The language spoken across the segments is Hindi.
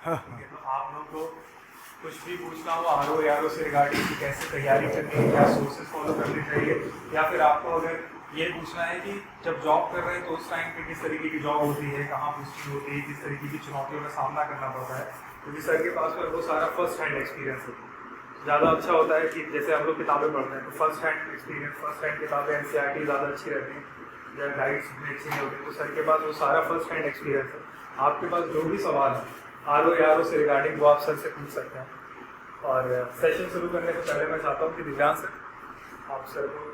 ठीक है, तो आप लोग को कुछ भी पूछना हो RO से रिगार्डिंग कि कैसे तैयारी करनी है, क्या सोर्सेज फॉलो करने चाहिए, या फिर आपको अगर ये पूछना है कि जब जॉब कर रहे हैं तो उस टाइम पे किस तरीके की जॉब होती है, कहाँ पोस्टिंग होती है, किस तरीके की चुनौतियों का सामना करना पड़ता है, क्योंकि सर के पास में वो सारा फर्स्ट हैंड एक्सपीरियंस है। ज़्यादा अच्छा होता है कि जैसे हम लोग किताबें पढ़ते हैं तो first hand experience, first hand किताबें NCERT ज़्यादा अच्छी रहती हैं या गाइड्स भी अच्छी नहीं होती, तो सर के पास वो सारा फर्स्ट हैंड एक्सपीरियंस है। आपके पास जो भी सवाल है RO से रिगार्डिंग वो आप सर से पूछ सकते हैं। और सेशन शुरू करने से पहले मैं चाहता हूँ कि दिव्यांग सर आप सर को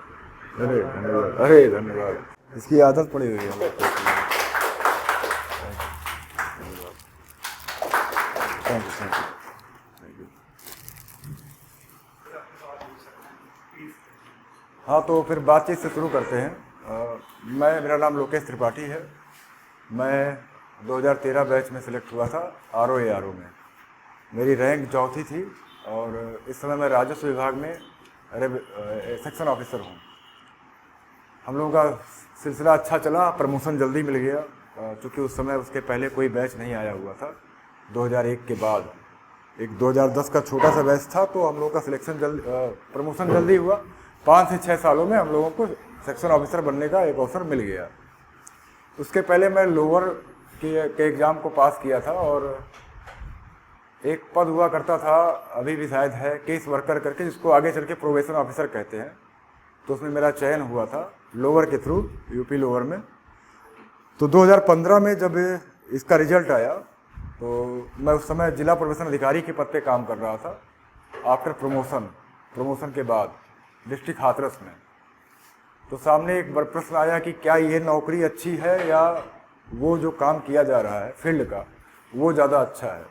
अरे धन्यवाद, इसकी आदत पड़ी हुई है। Thank you. हाँ, तो फिर बातचीत से शुरू करते हैं। मेरा नाम लोकेश त्रिपाठी है। मैं 2013 बैच में सिलेक्ट हुआ था RO में। मेरी रैंक चौथी थी और इस समय मैं राजस्व विभाग में सेक्शन ऑफिसर हूँ। हम लोगों का सिलसिला अच्छा चला, प्रमोशन जल्दी मिल गया, चूँकि उस समय उसके पहले कोई बैच नहीं आया हुआ था। 2001 के बाद एक 2010 का छोटा सा बैच था, तो हम लोगों का सिलेक्शन प्रमोशन जल्दी हुआ। 5 से 6 सालों में हम लोगों को सेक्शन ऑफिसर बनने का एक अवसर मिल गया। उसके पहले मैं लोअर के एग्ज़ाम को पास किया था और एक पद हुआ करता था, अभी भी शायद है, केस वर्कर करके, जिसको आगे चल के प्रोबेशन ऑफिसर कहते हैं। तो उसमें मेरा चयन हुआ था लोअर के थ्रू, यूपी लोअर में। तो 2015 में जब इसका रिजल्ट आया तो मैं उस समय जिला प्रोबेशन अधिकारी के पद पे काम कर रहा था आफ्टर प्रमोशन के बाद डिस्ट्रिक्ट हाथरस में। तो सामने एक प्रश्न आया कि क्या ये नौकरी अच्छी है या वो जो काम किया जा रहा है फील्ड का वो ज़्यादा अच्छा है।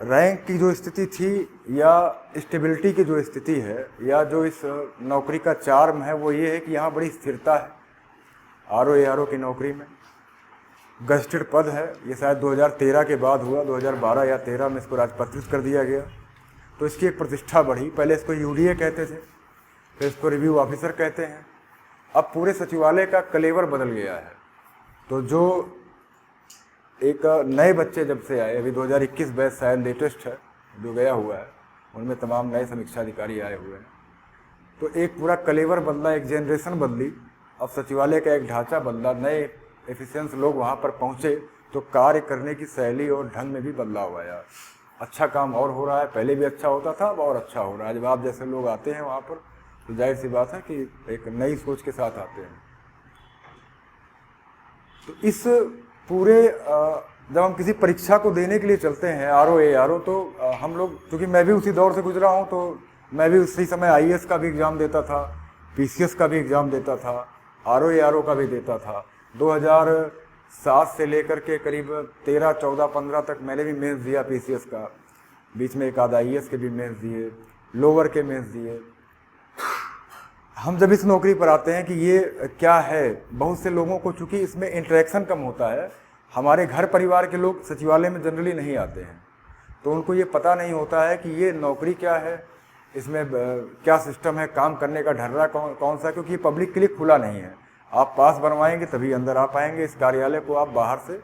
रैंक की जो स्थिति थी या स्टेबिलिटी की जो स्थिति है या जो इस नौकरी का चार्म है वो ये है कि यहाँ बड़ी स्थिरता है। RO की नौकरी में गजेटेड पद है, ये शायद 2013 के बाद हुआ, 2012 या 13 में इसको राजपत्रित कर दिया गया। तो इसकी एक प्रतिष्ठा बढ़ी। पहले इसको UDA कहते थे, फिर इसको रिव्यू ऑफिसर कहते हैं। अब पूरे सचिवालय का कलेवर बदल गया है। तो जो एक नए बच्चे जब से आए, अभी 2021 बैच शायद लेटेस्ट है जो गया हुआ है, उनमें तमाम नए समीक्षा अधिकारी आए हुए हैं। तो एक पूरा कलेवर बदला, एक जनरेशन बदली, अब सचिवालय का एक ढांचा बदला, नए एफिशिएंस लोग वहाँ पर पहुँचे, तो कार्य करने की शैली और ढंग में भी बदलाव आया। अच्छा काम और हो रहा है, पहले भी अच्छा होता था, अब और अच्छा हो रहा है। जब आप जैसे लोग आते हैं वहाँ पर तो जाहिर सी बात है कि एक नई सोच के साथ आते हैं। तो इस पूरे जब हम किसी परीक्षा को देने के लिए चलते हैं RO तो हम लोग, क्योंकि मैं भी उसी दौर से गुजरा हूँ, तो मैं भी उसी समय IAS का भी एग्ज़ाम देता था, PCS का भी एग्ज़ाम देता था, RO का भी देता था। 2007 से लेकर के करीब 13, 14, 15 तक मैंने भी मेंस दिया PCS का। बीच में एक आधा IAS के भी मेंस दिए, लोअर के मेंस दिए। हम जब इस नौकरी पर आते हैं कि ये क्या है, बहुत से लोगों को चूँकि इसमें इंटरेक्शन कम होता है, हमारे घर परिवार के लोग सचिवालय में जनरली नहीं आते हैं, तो उनको ये पता नहीं होता है कि ये नौकरी क्या है, इसमें क्या सिस्टम है, काम करने का ढर्रा कौन सा, क्योंकि ये पब्लिक के लिए खुला नहीं है। आप पास बनवाएंगे तभी अंदर आ पाएंगे। इस कार्यालय को आप बाहर से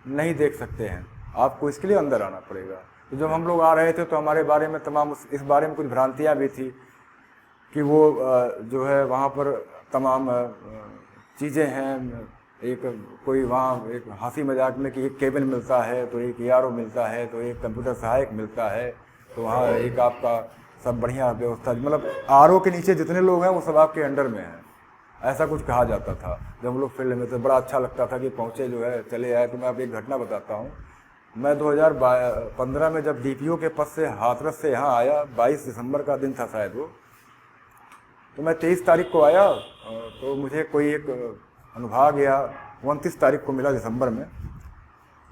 नहीं देख सकते हैं, आपको इसके लिए अंदर आना पड़ेगा। तो जब हम लोग आ रहे थे तो हमारे बारे में तमाम इस बारे में कुछ भ्रांतियाँ भी थी कि वो जो है वहाँ पर तमाम चीज़ें हैं। एक कोई वहाँ एक हंसी मजाक में कि एक केबिन मिलता है, तो एक ARO मिलता है, तो एक कंप्यूटर सहायक मिलता है, तो वहाँ एक आपका सब बढ़िया व्यवस्था, मतलब RO के नीचे जितने लोग हैं वो सब आपके अंडर में हैं, ऐसा कुछ कहा जाता था। जब हम लोग फील्ड में तो बड़ा अच्छा लगता था कि पहुँचे जो है चले आए। तो मैं अब एक घटना बताता हूँ। मैं 2015 में जब DPO के पद से हाथरस से यहाँ आया, 22 दिसंबर का दिन था शायद वो, तो मैं 23 तारीख को आया, तो मुझे कोई एक अनुभाग या 29 तारीख को मिला दिसंबर में।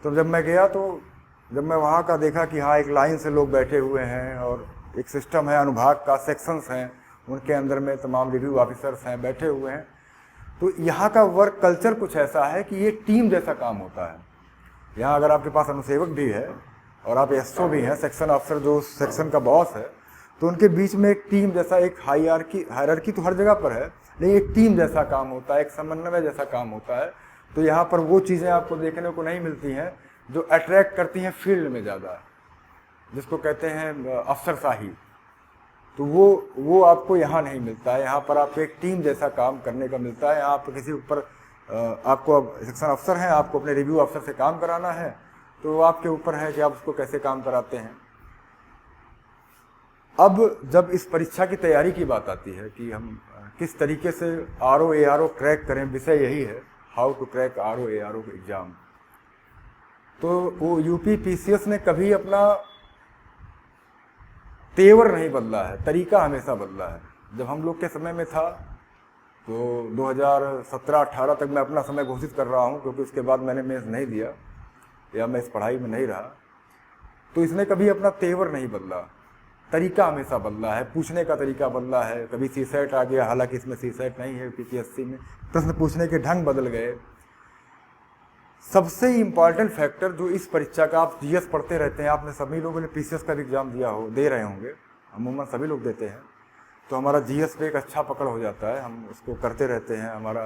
तो जब मैं गया तो जब मैं वहाँ का देखा कि हाँ एक लाइन से लोग बैठे हुए हैं और एक सिस्टम है, अनुभाग का सेक्शंस हैं, उनके अंदर में तमाम रिव्यू ऑफिसर्स हैं बैठे हुए हैं। तो यहाँ का वर्क कल्चर कुछ ऐसा है कि ये टीम जैसा काम होता है। यहाँ अगर आपके पास अनुसेवक भी है और आप SO भी हैं, सेक्शन ऑफिसर जो सेक्शन का बॉस है, तो उनके बीच में एक टीम जैसा, एक हायरार्की तो हर जगह पर है, लेकिन एक टीम जैसा काम होता है, एक समन्वय जैसा काम होता है। तो यहाँ पर वो चीज़ें आपको देखने को नहीं मिलती हैं जो अट्रैक्ट करती हैं फील्ड में ज़्यादा, जिसको कहते हैं अफसरशाही। तो वो आपको यहाँ नहीं मिलता है। यहाँ पर आपको एक टीम जैसा काम करने का मिलता है। यहाँ पर किसी ऊपर आपको अब सेक्शन अफसर हैं, आपको अपने रिव्यू अफसर से काम कराना है, तो आपके ऊपर है कि आप उसको कैसे काम कराते हैं। अब जब इस परीक्षा की तैयारी की बात आती है कि हम किस तरीके से RO ARO क्रैक करें, विषय यही है, how to crack RO ARO exam. तो वो यूपी PCS ने कभी अपना तेवर नहीं बदला है, तरीका हमेशा बदला है। जब हम लोग के समय में था तो 2017-18 तक मैं अपना समय घोषित कर रहा हूँ, क्योंकि उसके बाद मैंने मेंस नहीं दिया या मैं इस पढ़ाई में नहीं रहा। तो इसने कभी अपना तेवर नहीं बदला, तरीका हमेशा बदला है, पूछने का तरीका बदला है। कभी CSET आ गया, हालांकि इसमें CSET नहीं है, PPSC में प्रश्न पूछने के ढंग बदल गए। सबसे इम्पॉर्टेंट फैक्टर जो इस परीक्षा का, आप GS पढ़ते रहते हैं, आपने सभी लोगों ने PCS का भी एग्ज़ाम दिया हो, दे रहे होंगे, अमूमन सभी लोग देते हैं, तो हमारा GS पे एक अच्छा पकड़ हो जाता है। हम उसको करते रहते हैं। हमारा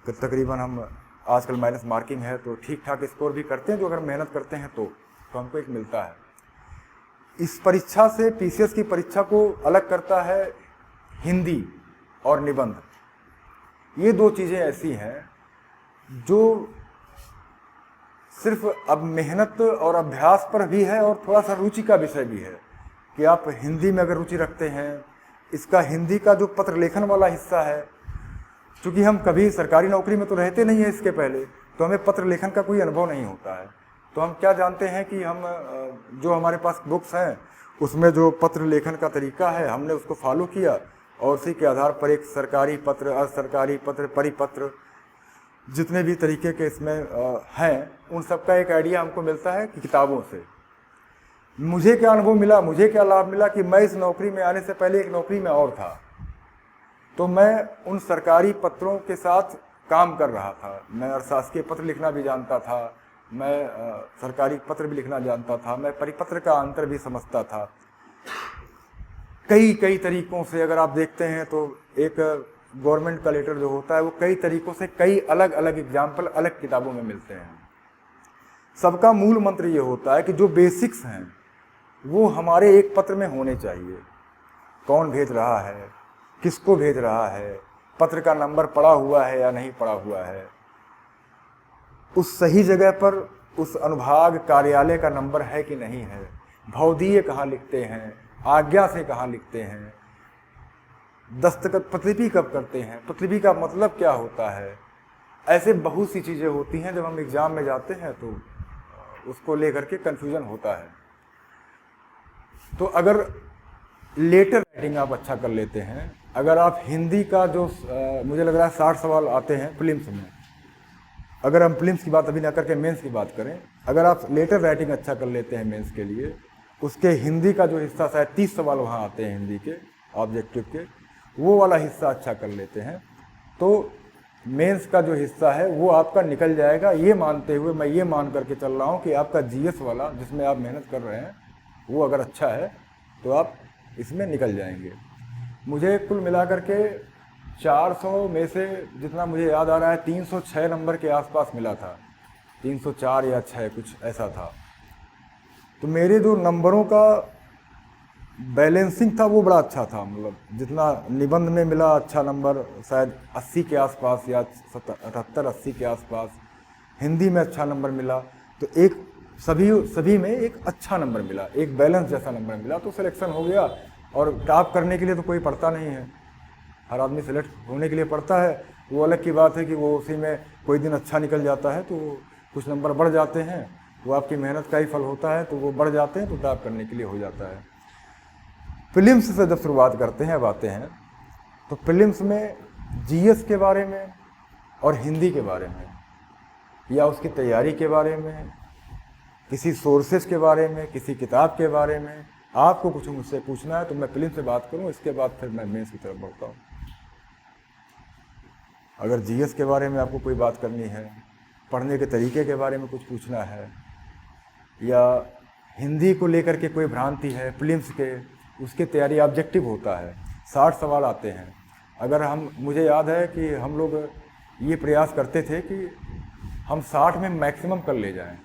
तकरीबन हम आजकल माइनस मार्किंग है तो ठीक ठाक स्कोर भी करते हैं, जो अगर मेहनत करते हैं तो हमको एक मिलता है। इस परीक्षा से PCS की परीक्षा को अलग करता है हिंदी और निबंध। ये दो चीज़ें ऐसी हैं जो सिर्फ अब मेहनत और अभ्यास पर भी है और थोड़ा सा रुचि का विषय भी है कि आप हिंदी में अगर रुचि रखते हैं, इसका हिंदी का जो पत्र लेखन वाला हिस्सा है, क्योंकि हम कभी सरकारी नौकरी में तो रहते नहीं हैं इसके पहले, तो हमें पत्र लेखन का कोई अनुभव नहीं होता है। तो हम क्या जानते हैं कि हम जो हमारे पास बुक्स हैं उसमें जो पत्र लेखन का तरीका है हमने उसको फॉलो किया, और उसी के आधार पर एक सरकारी पत्र, असरकारी पत्र, परिपत्र, जितने भी तरीके के इसमें हैं, उन सब का एक आइडिया हमको मिलता है कि किताबों से। मुझे क्या अनुभव मिला, मुझे क्या लाभ मिला कि मैं इस नौकरी में आने से पहले एक नौकरी में और था, तो मैं उन सरकारी पत्रों के साथ काम कर रहा था। मैं अशासकीय पत्र लिखना भी जानता था, मैं सरकारी पत्र भी लिखना जानता था, मैं परिपत्र का अंतर भी समझता था। कई तरीकों से अगर आप देखते हैं तो एक गवर्नमेंट का लेटर जो होता है वो कई तरीकों से, कई अलग अलग एग्जाम्पल अलग किताबों में मिलते हैं। सबका मूल मंत्र ये होता है कि जो बेसिक्स हैं वो हमारे एक पत्र में होने चाहिए। कौन भेज रहा है, किसको भेज रहा है, पत्र का नंबर पड़ा हुआ है या नहीं पड़ा हुआ है, उस सही जगह पर उस अनुभाग कार्यालय का नंबर है कि नहीं है, भौदीय कहाँ लिखते हैं, आज्ञा से कहाँ लिखते हैं, दस्तखत प्रतिलिपि कब करते हैं, प्रतिलिपि का मतलब क्या होता है। ऐसे बहुत सी चीज़ें होती हैं, जब हम एग्ज़ाम में जाते हैं तो उसको लेकर के कन्फ्यूज़न होता है। तो अगर लेटर राइटिंग आप अच्छा कर लेते हैं, अगर आप हिंदी का जो मुझे लग रहा है 60 सवाल आते हैं प्रीलिम्स में, अगर हम प्रीलिम्स की बात अभी ना करके मेंस की बात करें, अगर आप लेटर राइटिंग अच्छा कर लेते हैं मेंस के लिए, उसके हिंदी का जो हिस्सा शायद 30 सवाल वहाँ आते हैं हिंदी के ऑब्जेक्टिव के, वो वाला हिस्सा अच्छा कर लेते हैं तो मेंस का जो हिस्सा है वो आपका निकल जाएगा। ये मानते हुए मैं ये मान करके चल रहा हूँ कि आपका GS वाला जिसमें आप मेहनत कर रहे हैं वो अगर अच्छा है तो आप इसमें निकल जाएंगे। मुझे कुल मिलाकर के 400 में से जितना मुझे याद आ रहा है 306 नंबर के आसपास मिला था, 304 या 6 कुछ ऐसा था। तो मेरे जो नंबरों का बैलेंसिंग था वो बड़ा अच्छा था, मतलब जितना निबंध में मिला अच्छा नंबर शायद 80 के आसपास या 78-80 के आसपास, हिंदी में अच्छा नंबर मिला, तो एक सभी में एक अच्छा नंबर मिला, एक बैलेंस जैसा नंबर मिला, तो सिलेक्शन हो गया। और टॉप करने के लिए तो कोई पढ़ता नहीं है, हर आदमी सेलेक्ट होने के लिए पढ़ता है। वो अलग की बात है कि वो उसी में कोई दिन अच्छा निकल जाता है तो कुछ नंबर बढ़ जाते हैं, वो आपकी मेहनत का ही फल होता है, तो वो बढ़ जाते हैं तो टॉप करने के लिए हो जाता है। प्रीलिम्स से जब शुरुआत करते हैं, अब आते हैं तो प्रीलिम्स में GS के बारे में और हिंदी के बारे में या उसकी तैयारी के बारे में, किसी सोर्सेज के बारे में, किसी किताब के बारे में आपको कुछ मुझसे पूछना है तो मैं प्रीलिम्स से बात करूं, इसके बाद फिर मैं मेंस की तरफ बढ़ता हूं। अगर GS के बारे में आपको कोई बात करनी है, पढ़ने के तरीके के बारे में कुछ पूछना है, या हिंदी को लेकर के कोई भ्रांति है प्रीलिम्स के, उसकी तैयारी ऑब्जेक्टिव होता है, 60 सवाल आते हैं। अगर मुझे याद है कि हम लोग ये प्रयास करते थे कि हम 60 में मैक्सिमम कर ले जाएं,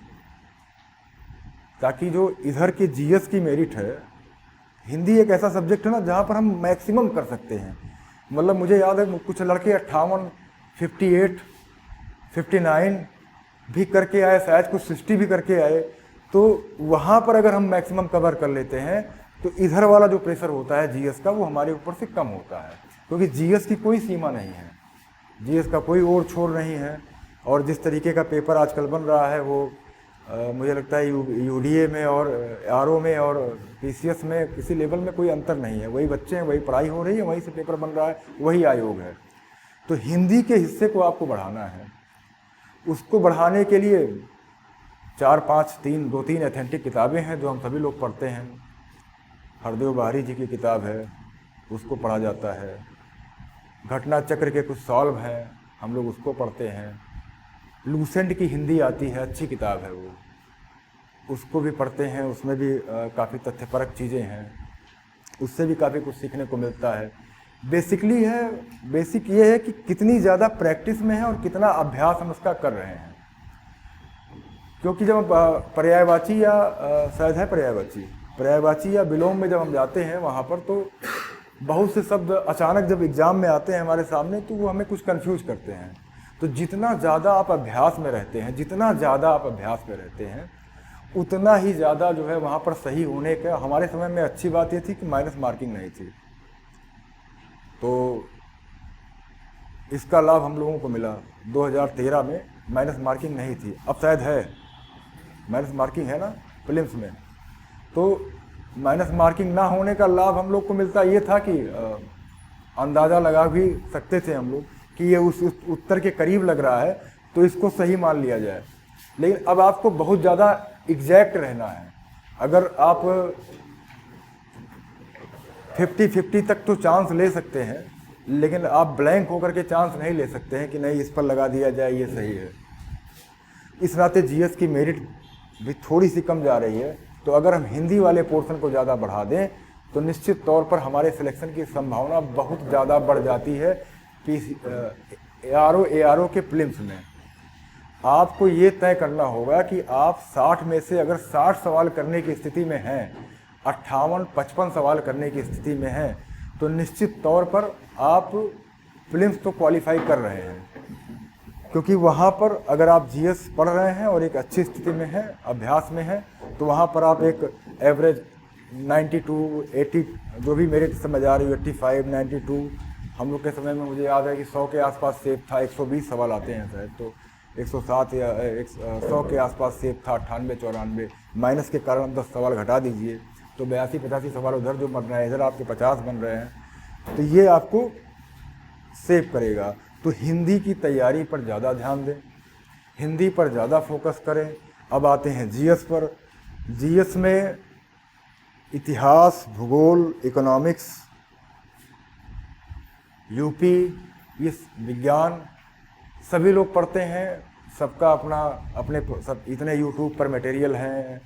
ताकि जो इधर के जीएस की मेरिट है, हिंदी एक ऐसा सब्जेक्ट है ना जहाँ पर हम मैक्सिमम कर सकते हैं। मतलब मुझे याद है कुछ लड़के 58, 58, 59 भी करके आए, शायद कुछ 60 भी करके आए। तो वहाँ पर अगर हम मैक्सिमम कवर कर लेते हैं तो इधर वाला जो प्रेशर होता है जीएस का, वो हमारे ऊपर से कम होता है, क्योंकि जीएस की कोई सीमा नहीं है, जीएस का कोई ओर छोर नहीं है। और जिस तरीके का पेपर आजकल बन रहा है वो मुझे लगता है यूडीए में और आरओ में और पीसीएस में किसी लेवल में कोई अंतर नहीं है, वही बच्चे हैं, वही पढ़ाई हो रही है, वहीं से पेपर बन रहा है, वही आयोग है। तो हिंदी के हिस्से को आपको बढ़ाना है। उसको बढ़ाने के लिए 4, 5, 2-3 एथेंटिक किताबें हैं जो हम सभी लोग पढ़ते हैं। हरदेव बाहरी जी की किताब है, उसको पढ़ा जाता है। घटना चक्र के कुछ सॉल्व हैं, हम लोग उसको पढ़ते हैं। लूसेंट की हिंदी आती है, अच्छी किताब है वो, उसको भी पढ़ते हैं। उसमें भी काफ़ी तथ्यपरक चीज़ें हैं, उससे भी काफ़ी कुछ सीखने को मिलता है। बेसिक ये है कि कितनी ज़्यादा प्रैक्टिस में है और कितना अभ्यास हम उसका कर रहे हैं। क्योंकि जब हम पर्यायवाची या शायद है पर्यायवाची या विलोम में जब हम जाते हैं वहाँ पर, तो बहुत से शब्द अचानक जब एग्ज़ाम में आते हैं हमारे सामने, तो वो हमें कुछ कंफ्यूज करते हैं। तो जितना ज़्यादा आप अभ्यास में रहते हैं उतना ही ज़्यादा जो है वहाँ पर सही होने का। हमारे समय में अच्छी बात ये थी कि माइनस मार्किंग नहीं थी, तो इसका लाभ हम लोगों को मिला। 2013 में माइनस मार्किंग नहीं थी, अब शायद है, माइनस मार्किंग है ना प्रीलिम्स में। तो माइनस मार्किंग ना होने का लाभ हम लोग को मिलता ये था कि अंदाज़ा लगा भी सकते थे हम लोग कि ये उस उत्तर के करीब लग रहा है, तो इसको सही मान लिया जाए। लेकिन अब आपको बहुत ज़्यादा एग्जैक्ट रहना है। अगर आप 50-50 तक तो चांस ले सकते हैं, लेकिन आप ब्लैंक होकर के चांस नहीं ले सकते हैं कि नहीं इस पर लगा दिया जाए, ये सही है। इस नाते जीएस की मेरिट भी थोड़ी सी कम जा रही है। तो अगर हम हिंदी वाले पोर्शन को ज़्यादा बढ़ा दें तो निश्चित तौर पर हमारे सिलेक्शन की संभावना बहुत ज़्यादा बढ़ जाती है। ARO के प्रीलिम्स में आपको ये तय करना होगा कि आप 60 में से अगर 60 सवाल करने की स्थिति में हैं, 58-55 सवाल करने की स्थिति में हैं, तो निश्चित तौर पर आप प्रीलिम्स तो क्वालिफाई कर रहे हैं। क्योंकि वहाँ पर अगर आप जीएस पढ़ रहे हैं और एक अच्छी स्थिति में हैं, अभ्यास में हैं, तो वहाँ पर आप एक एवरेज 92, 80 जो भी मेरिट समझ आ रही है, 85, 92, हम लोग के समय में मुझे याद है कि 100 के आसपास सेफ था। 120 सवाल आते हैं शायद, तो 107 या 100 के आसपास सेफ था। 98, 94 माइनस के कारण 10 सवाल घटा दीजिए तो 82-85 सवाल उधर जो बन रहे हैं, इधर आपके 50 बन रहे हैं, तो ये आपको सेव करेगा। तो हिंदी की तैयारी पर ज़्यादा ध्यान दें, हिंदी पर ज़्यादा फोकस करें। अब आते हैं जीएस पर। जीएस में इतिहास, भूगोल, इकोनॉमिक्स, यूपी, ये विज्ञान सभी लोग पढ़ते हैं। सबका अपने सब इतने यूट्यूब पर मटेरियल हैं,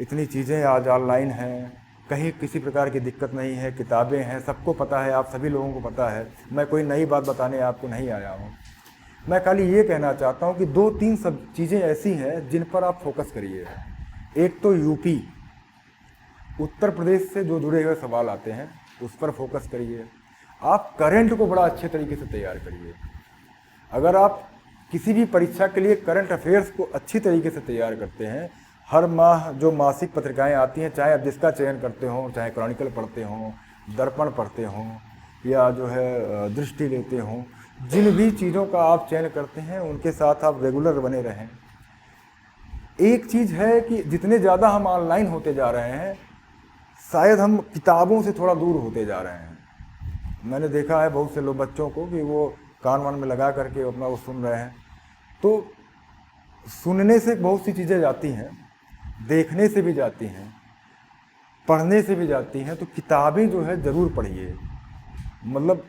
इतनी चीज़ें आज ऑनलाइन हैं, कहीं किसी प्रकार की दिक्कत नहीं है, किताबें हैं, सबको पता है, आप सभी लोगों को पता है। मैं कोई नई बात बताने आपको नहीं आया हूँ। मैं खाली ये कहना चाहता हूँ कि 2-3 सब चीज़ें ऐसी हैं जिन पर आप फोकस करिए। एक तो यूपी, उत्तर प्रदेश से जो जुड़े हुए सवाल आते हैं उस पर फोकस करिए। आप करंट को बड़ा अच्छे तरीके से तैयार करिए। अगर आप किसी भी परीक्षा के लिए करंट अफेयर्स को अच्छी तरीके से तैयार करते हैं, हर माह जो मासिक पत्रिकाएं आती हैं, चाहे आप जिसका चयन करते हो, चाहे क्रॉनिकल पढ़ते हों, दर्पण पढ़ते हों, या जो है दृष्टि लेते हों, जिन भी चीज़ों का आप चयन करते हैं उनके साथ आप रेगुलर बने रहें। एक चीज़ है कि जितने ज़्यादा हम ऑनलाइन होते जा रहे हैं, शायद हम किताबों से थोड़ा दूर होते जा रहे हैं। मैंने देखा है बहुत से लोग बच्चों को कि वो कान वान में लगा करके अपना वो सुन रहे हैं, तो सुनने से बहुत सी चीज़ें जाती हैं, देखने से भी जाती हैं, पढ़ने से भी जाती हैं। तो किताबें जो है ज़रूर पढ़िए। मतलब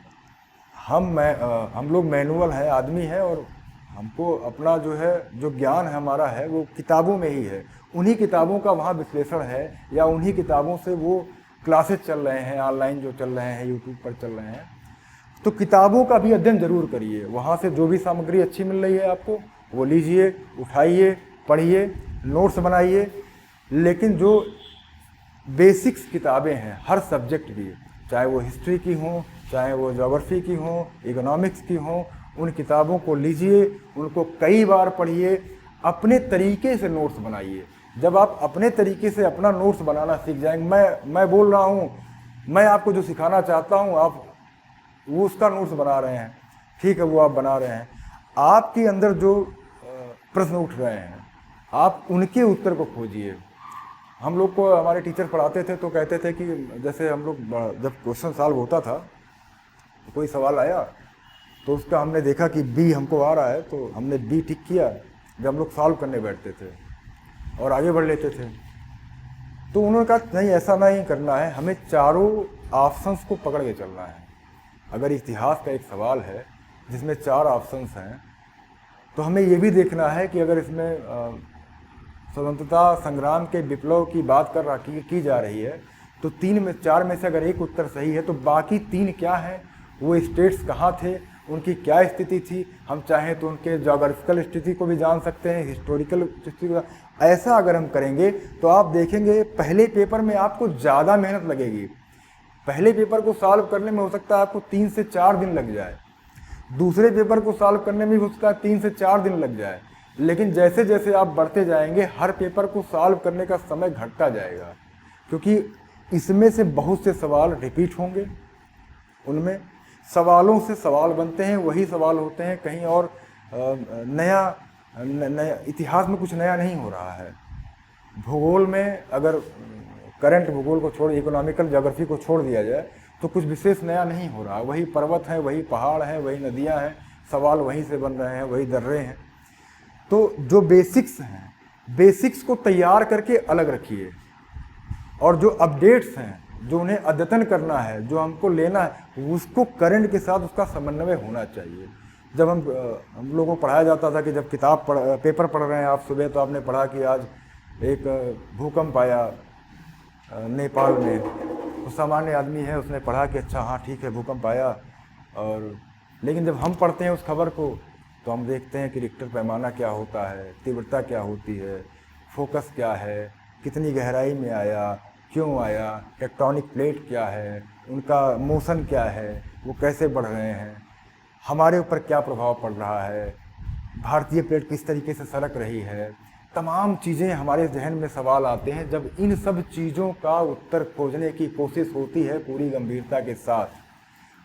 हम लोग मैनुअल हैं, आदमी हैं, और हमको अपना जो है जो ज्ञान है हमारा है वो किताबों में ही है। उन्हीं किताबों का वहाँ विश्लेषण है, या उन्हीं किताबों से वो क्लासेस चल रहे हैं ऑनलाइन जो चल रहे हैं, यूट्यूब पर चल रहे हैं। तो किताबों का भी अध्ययन जरूर करिए, वहाँ से जो भी सामग्री अच्छी मिल रही है आपको वो लीजिए, उठाइए, पढ़िए, नोट्स बनाइए। लेकिन जो बेसिक्स किताबें हैं हर सब्जेक्ट की, चाहे वो हिस्ट्री की हों, चाहे वो ज्योग्राफी की हों, इकोनॉमिक्स की हों, उन किताबों को लीजिए, उनको कई बार पढ़िए, अपने तरीके से नोट्स बनाइए। जब आप अपने तरीके से अपना नोट्स बनाना सीख जाएंगे, मैं बोल रहा हूँ, मैं आपको जो सिखाना चाहता हूँ आप वो उसका नोट्स बना रहे हैं, ठीक है, वो आप बना रहे हैं, आपके अंदर जो प्रश्न उठ रहे हैं आप उनके उत्तर को खोजिए। हम लोग को हमारे टीचर पढ़ाते थे तो कहते थे कि जैसे हम लोग जब क्वेश्चन सॉल्व होता था, कोई सवाल आया तो उसका हमने देखा कि बी हमको आ रहा है तो हमने बी टिक किया जब हम लोग सॉल्व करने बैठते थे और आगे बढ़ लेते थे। तो उन्होंने कहा नहीं, ऐसा नहीं करना है, हमें चारों ऑप्शंस को पकड़ के चलना है। अगर इतिहास का एक सवाल है जिसमें 4 ऑप्शंस हैं तो हमें ये भी देखना है कि अगर इसमें स्वतंत्रता संग्राम के विप्लव की बात की जा रही है तो 4 में से अगर एक उत्तर सही है तो बाकी 3 क्या हैं, वो स्टेट्स कहाँ थे, उनकी क्या स्थिति थी, हम चाहें तो उनके जोग्राफिकल स्थिति को भी जान सकते हैं, हिस्टोरिकल स्थिति को। ऐसा अगर हम करेंगे तो आप देखेंगे पहले पेपर में आपको ज़्यादा मेहनत लगेगी। पहले पेपर को सॉल्व करने में हो सकता है आपको 3 से 4 दिन लग जाए, दूसरे पेपर को सॉल्व करने में हो सकता है 3 से 4 दिन लग जाए, लेकिन जैसे जैसे आप बढ़ते जाएंगे हर पेपर को सॉल्व करने का समय घटता जाएगा, क्योंकि इसमें से बहुत से सवाल रिपीट होंगे, उनमें सवालों से सवाल बनते हैं, वही सवाल होते हैं, कहीं और नया इतिहास में कुछ नया नहीं हो रहा है। भूगोल में अगर करंट भूगोल को छोड़, इकोनॉमिकल ज्योग्राफी को छोड़ दिया जाए तो कुछ विशेष नया नहीं हो रहा, वही पर्वत है, वही पहाड़ है, वही नदियां हैं, सवाल वहीं से बन रहे हैं, वही दर्रे हैं। तो जो बेसिक्स हैं, बेसिक्स को तैयार करके अलग रखिए, और जो अपडेट्स हैं, जो उन्हें अद्यतन करना है, जो हमको लेना है, उसको करंट के साथ उसका समन्वय होना चाहिए। जब हम लोगों को पढ़ाया जाता था कि जब पेपर पढ़ रहे हैं आप सुबह, तो आपने पढ़ा कि आज एक भूकंप आया नेपाल में, तो सामान्य आदमी है उसने पढ़ा कि अच्छा हाँ ठीक है भूकंप आया, और लेकिन जब हम पढ़ते हैं उस खबर को तो हम देखते हैं कि रिक्टर पैमाना क्या होता है, तीव्रता क्या होती है, फोकस क्या है, कितनी गहराई में आया, क्यों आया, टेक्टोनिक प्लेट क्या है, उनका मोशन क्या है, वो कैसे बढ़ रहे हैं, हमारे ऊपर क्या प्रभाव पड़ रहा है, भारतीय प्लेट किस तरीके से सरक रही है, तमाम चीज़ें हमारे जहन में सवाल आते हैं। जब इन सब चीज़ों का उत्तर खोजने की कोशिश होती है पूरी गंभीरता के साथ,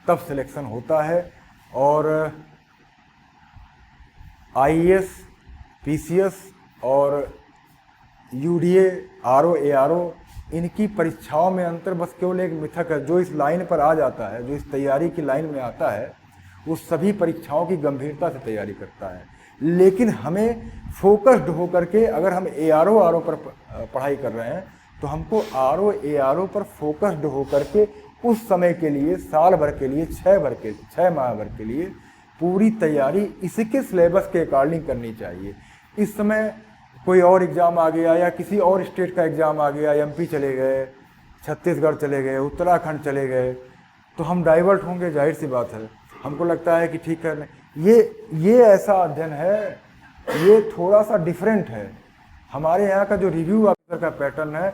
तब सिलेक्शन होता है। और आईएएस, पीसीएस और यूडीए, आरओ, एआरओ, इनकी परीक्षाओं में अंतर बस केवल एक मिथक है। जो इस लाइन पर आ जाता है, जो इस तैयारी की लाइन में आता है, वो सभी परीक्षाओं की गंभीरता से तैयारी करता है। लेकिन हमें फोकस्ड होकर के, अगर हम एआरओ, आरओ पर पढ़ाई कर रहे हैं तो हमको आरओ, एआरओ पर फोकस्ड होकर के उस समय के लिए, साल भर के लिए, 6 माह भर के लिए पूरी तैयारी इसके सिलेबस के अकॉर्डिंग करनी चाहिए। इस समय कोई और एग्ज़ाम आ गया या किसी और स्टेट का एग्ज़ाम आ गया, एमपी चले गए, छत्तीसगढ़ चले गए, उत्तराखंड चले गए, तो हम डाइवर्ट होंगे, जाहिर सी बात है। हमको लगता है कि ठीक है, ये ऐसा अध्ययन है, ये थोड़ा सा डिफरेंट है। हमारे यहाँ का जो रिव्यू ऑफिसर का पैटर्न है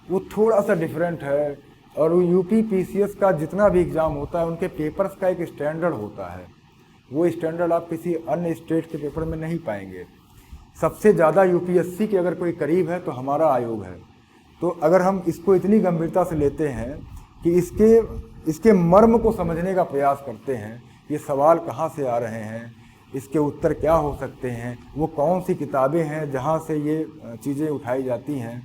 वो थोड़ा सा डिफरेंट है, और वो यूपी पीसीएस का जितना भी एग्ज़ाम होता है उनके पेपर्स का एक स्टैंडर्ड होता है। वो स्टैंडर्ड आप किसी अन्य स्टेट के पेपर में नहीं पाएंगे। सबसे ज़्यादा यूपीएससी के अगर कोई करीब है तो हमारा आयोग है। तो अगर हम इसको इतनी गंभीरता से लेते हैं कि इसके मर्म को समझने का प्रयास करते हैं, ये सवाल कहाँ से आ रहे हैं, इसके उत्तर क्या हो सकते हैं, वो कौन सी किताबें हैं जहाँ से ये चीज़ें उठाई जाती हैं।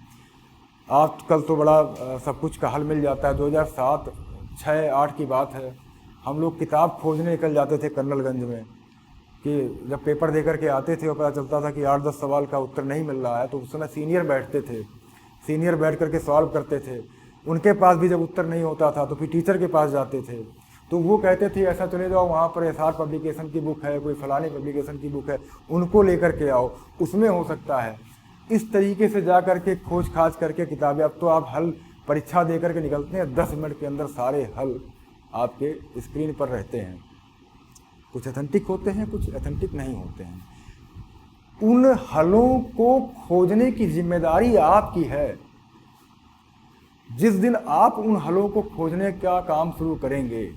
आजकल तो बड़ा सब कुछ का हल मिल जाता है। 2007, 6, 8 की बात है, हम लोग किताब खोजने निकल जाते थे कर्नलगंज में, कि जब पेपर दे करके आते थे और पता चलता था कि 8-10 सवाल का उत्तर नहीं मिल रहा है, तो उस समय सीनियर बैठते थे, सीनियर बैठ करके सॉल्व करते थे। उनके पास भी जब उत्तर नहीं होता था तो फिर टीचर के पास जाते थे, तो वो कहते थे ऐसा चले जाओ, वहाँ पर एसआर पब्लिकेशन की बुक है, कोई फलानी पब्लिकेशन की बुक है, उनको लेकर के आओ, उसमें हो सकता है। इस तरीके से जा करके खोज खाज करके किताबें, अब तो आप हल परीक्षा दे करके निकलते हैं 10 मिनट के अंदर सारे हल आपके स्क्रीन पर रहते हैं। कुछ ऑथेंटिक होते हैं, कुछ ऑथेंटिक नहीं होते हैं। उन हलों को खोजने की जिम्मेदारी आपकी है। जिस दिन आप उन हलों को खोजने का काम शुरू करेंगे,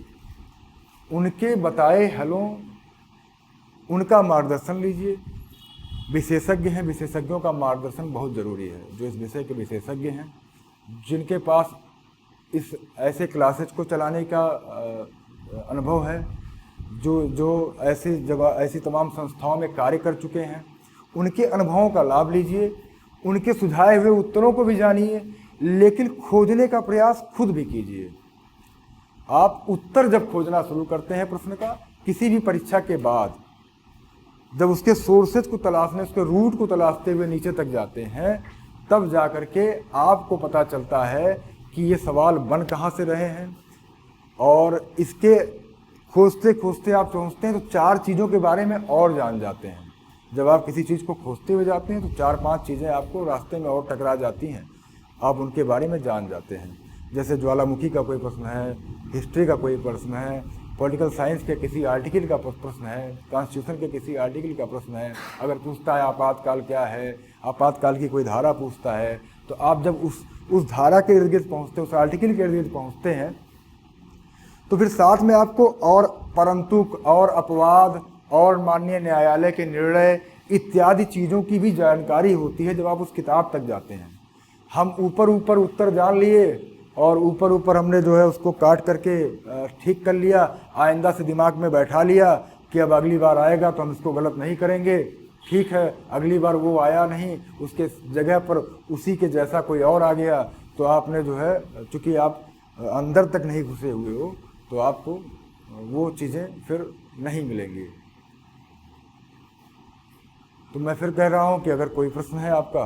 उनके बताए हलों, उनका मार्गदर्शन लीजिए। विशेषज्ञ हैं, विशेषज्ञों का मार्गदर्शन बहुत ज़रूरी है। जो इस विषय के विशेषज्ञ हैं, जिनके पास इस ऐसे क्लासेज को चलाने का अनुभव है, जो ऐसी जगह, ऐसी तमाम संस्थाओं में कार्य कर चुके हैं, उनके अनुभवों का लाभ लीजिए, उनके सुझाए हुए उत्तरों को भी जानिए, लेकिन खोजने का प्रयास खुद भी कीजिए। आप उत्तर जब खोजना शुरू करते हैं प्रश्न का, किसी भी परीक्षा के बाद, जब उसके सोर्सेज को तलाशने, उसके रूट को तलाशते हुए नीचे तक जाते हैं, तब जा कर के आपको पता चलता है कि ये सवाल बन कहाँ से रहे हैं। और इसके खोजते खोजते आप पहुँचते हैं तो 4 चीज़ों के बारे में और जान जाते हैं। जब आप किसी चीज़ को खोजते हुए जाते हैं तो 4-5 चीज़ें आपको रास्ते में और टकरा जाती हैं, आप उनके बारे में जान जाते हैं। जैसे ज्वालामुखी का कोई प्रश्न है, हिस्ट्री का कोई प्रश्न है, पॉलिटिकल साइंस के किसी आर्टिकल का प्रश्न है, कॉन्स्टिट्यूशन के किसी आर्टिकल का प्रश्न है। अगर पूछता है आपातकाल क्या है, आपातकाल की कोई धारा पूछता है, तो आप जब उस धारा के इर्द गिर्द पहुँचते हैं, उस आर्टिकल के इर्द गिर्द पहुँचते हैं, तो फिर साथ में आपको और परंतु और अपवाद और माननीय न्यायालय के निर्णय इत्यादि चीज़ों की भी जानकारी होती है जब आप उस किताब तक जाते हैं। हम ऊपर ऊपर उत्तर जान लिए और ऊपर ऊपर हमने जो है उसको काट करके ठीक कर लिया, आइंदा से दिमाग में बैठा लिया कि अब अगली बार आएगा तो हम इसको गलत नहीं करेंगे। ठीक है, अगली बार वो आया नहीं, उसके जगह पर उसी के जैसा कोई और आ गया, तो आपने जो है, चूँकि आप अंदर तक नहीं घुसे हुए हो, तो आपको वो चीज़ें फिर नहीं मिलेंगी। तो मैं फिर कह रहा हूँ कि अगर कोई प्रश्न है आपका,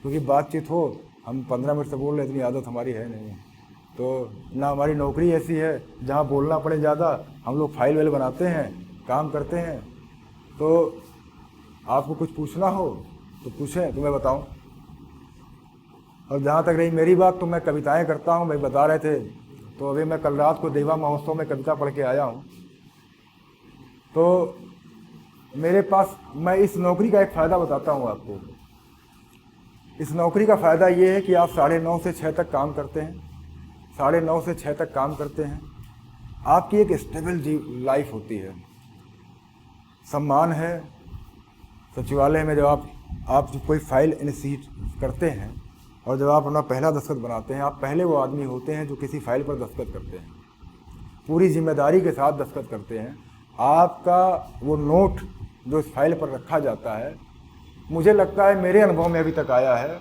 क्योंकि बातचीत हो, हम 15 मिनट से बोल रहे, इतनी आदत हमारी है नहीं, तो ना हमारी नौकरी ऐसी है जहाँ बोलना पड़े ज़्यादा। हम लोग फाइल वाइल बनाते हैं, काम करते हैं। तो आपको कुछ पूछना हो तो पूछें, तो मैं बताऊँ। और जहाँ तक रही मेरी बात, तो मैं कविताएँ करता हूँ, मैं बता रहे थे। तो अभी मैं कल रात को देवा महोत्सव में कविता पढ़ के आया हूँ। तो मेरे पास, मैं इस नौकरी का एक फ़ायदा बताता हूँ आपको। इस नौकरी का फ़ायदा ये है कि आप 9:30 से 6 तक काम करते हैं, 9:30 से 6 तक काम करते हैं। आपकी एक स्टेबल लाइफ होती है, सम्मान है। सचिवालय में जब आप कोई फाइल इनिशिएट करते हैं और जब आप अपना पहला दस्तखत बनाते हैं, आप पहले वो आदमी होते हैं जो किसी फाइल पर दस्तखत करते हैं, पूरी जिम्मेदारी के साथ दस्तखत करते हैं। आपका वो नोट जो इस फाइल पर रखा जाता है, मुझे लगता है, मेरे अनुभव में अभी तक आया है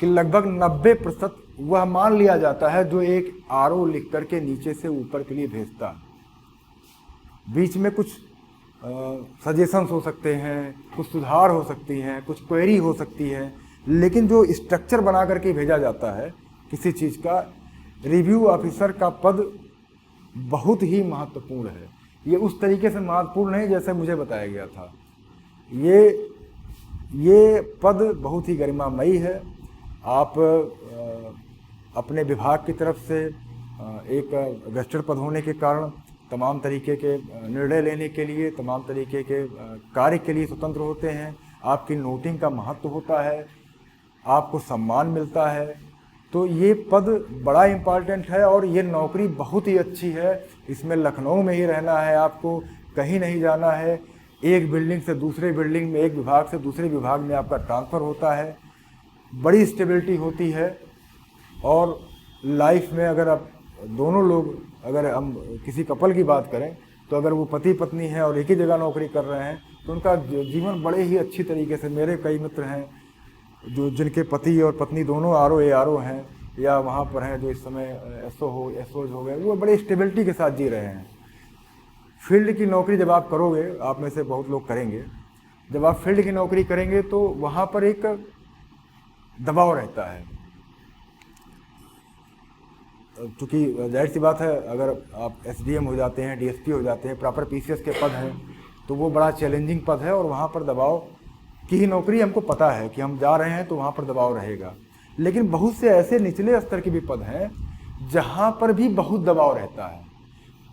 कि लगभग 90% वह मान लिया जाता है जो एक आरओ लिख करके नीचे से ऊपर के लिए भेजता है। बीच में कुछ सजेशंस हो सकते हैं, कुछ सुधार हो सकती हैं, कुछ क्वेरी हो सकती है, लेकिन जो स्ट्रक्चर बना करके भेजा जाता है किसी चीज़ का, रिव्यू ऑफिसर का पद बहुत ही महत्वपूर्ण है। ये उस तरीके से महत्वपूर्ण नहीं जैसे मुझे बताया गया था। ये पद बहुत ही गरिमामयी है। आप अपने विभाग की तरफ से एक गजेटेड पद होने के कारण तमाम तरीके के निर्णय लेने के लिए, तमाम तरीके के कार्य के लिए स्वतंत्र होते हैं। आपकी नोटिंग का महत्व होता है, आपको सम्मान मिलता है। तो ये पद बड़ा इम्पॉर्टेंट है और ये नौकरी बहुत ही अच्छी है। इसमें लखनऊ में ही रहना है, आपको कहीं नहीं जाना है। एक बिल्डिंग से दूसरे बिल्डिंग में, एक विभाग से दूसरे विभाग में आपका ट्रांसफ़र होता है। बड़ी स्टेबिलिटी होती है। और लाइफ में अगर आप दोनों लोग, अगर हम किसी कपल की बात करें, तो अगर वो पति पत्नी हैं और एक ही जगह नौकरी कर रहे हैं, तो उनका जीवन बड़े ही अच्छी तरीके से, मेरे कई मित्र हैं जो जिनके पति और पत्नी दोनों आरओ हैं या वहाँ पर हैं, जो इस समय एसओज हो गए, वो बड़े स्टेबिलिटी के साथ जी रहे हैं। फील्ड की नौकरी जब आप करोगे, आप में से बहुत लोग करेंगे, जब आप फील्ड की नौकरी करेंगे तो वहाँ पर एक दबाव रहता है। क्योंकि जाहिर सी बात है, अगर आप एसडीएम हो जाते हैं, डीएसपी हो जाते हैं, प्रॉपर पीसीएस के पद हैं, तो वो बड़ा चैलेंजिंग पद है और वहाँ पर दबाव की ही नौकरी। हमको पता है कि हम जा रहे हैं तो वहाँ पर दबाव रहेगा। लेकिन बहुत से ऐसे निचले स्तर के भी पद हैं जहाँ पर भी बहुत दबाव रहता है।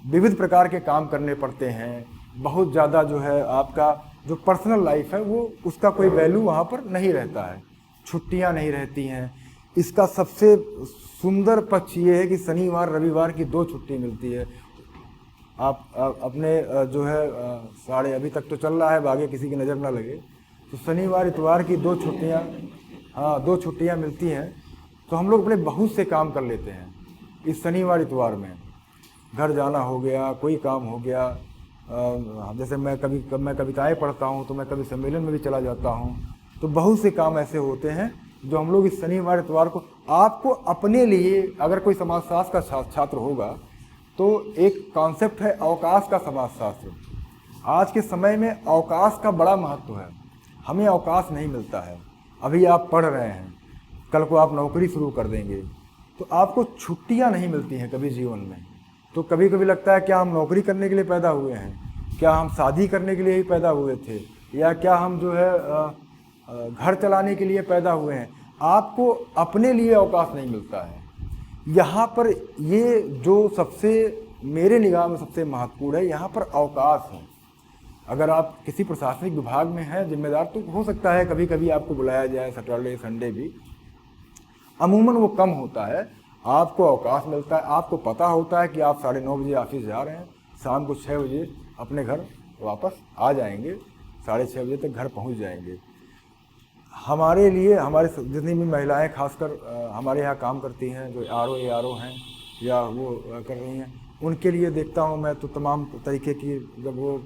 विविध प्रकार के काम करने पड़ते हैं, बहुत ज़्यादा जो है आपका जो पर्सनल लाइफ है वो उसका कोई वैल्यू वहाँ पर नहीं रहता है, छुट्टियाँ नहीं रहती हैं। इसका सबसे सुंदर पक्ष ये है कि शनिवार रविवार की 2 छुट्टी मिलती है। आप अपने जो है साढ़े अभी तक तो चल रहा है, आगे किसी की नज़र ना लगे, तो शनिवार इतवार की 2 छुट्टियाँ, हाँ 2 छुट्टियाँ मिलती हैं। तो हम लोग अपने बहुत से काम कर लेते हैं इस शनिवार इतवार में। घर जाना हो गया, कोई काम हो गया, जैसे मैं कविताएं पढ़ता हूँ तो मैं कवि सम्मेलन में भी चला जाता हूँ। तो बहुत से काम ऐसे होते हैं जो हम लोग इस शनिवार इतवार को आपको अपने लिए, अगर कोई समाजशास्त्र का छात्र होगा तो एक कॉन्सेप्ट है अवकाश का समाजशास्त्र। आज के समय में अवकाश का बड़ा महत्व है, हमें अवकाश नहीं मिलता है। अभी आप पढ़ रहे हैं, कल को आप नौकरी शुरू कर देंगे तो आपको छुट्टियां नहीं मिलती हैं कभी जीवन में। तो कभी कभी लगता है क्या हम नौकरी करने के लिए पैदा हुए हैं, क्या हम शादी करने के लिए ही पैदा हुए थे, या क्या हम जो है घर चलाने के लिए पैदा हुए हैं। आपको अपने लिए अवकाश नहीं मिलता है। यहाँ पर ये जो सबसे मेरे निगाह में सबसे महत्वपूर्ण है, यहाँ पर अवकाश है। अगर आप किसी प्रशासनिक विभाग में हैं जिम्मेदार, तो हो सकता है कभी कभी आपको बुलाया जाए सैटरडे संडे भी, अमूमन वो कम होता है। आपको अवकाश मिलता है, आपको पता होता है कि आप 9:30 बजे ऑफिस जा रहे हैं, शाम को 6 बजे अपने घर वापस आ जाएंगे, 6:30 बजे तक घर पहुंच जाएंगे। हमारे लिए, हमारे जितनी भी महिलाएं खासकर हमारे यहाँ काम करती हैं, जो ARO हैं या वो कर रही हैं, उनके लिए देखता हूँ मैं तो तमाम तरीके की, जब वो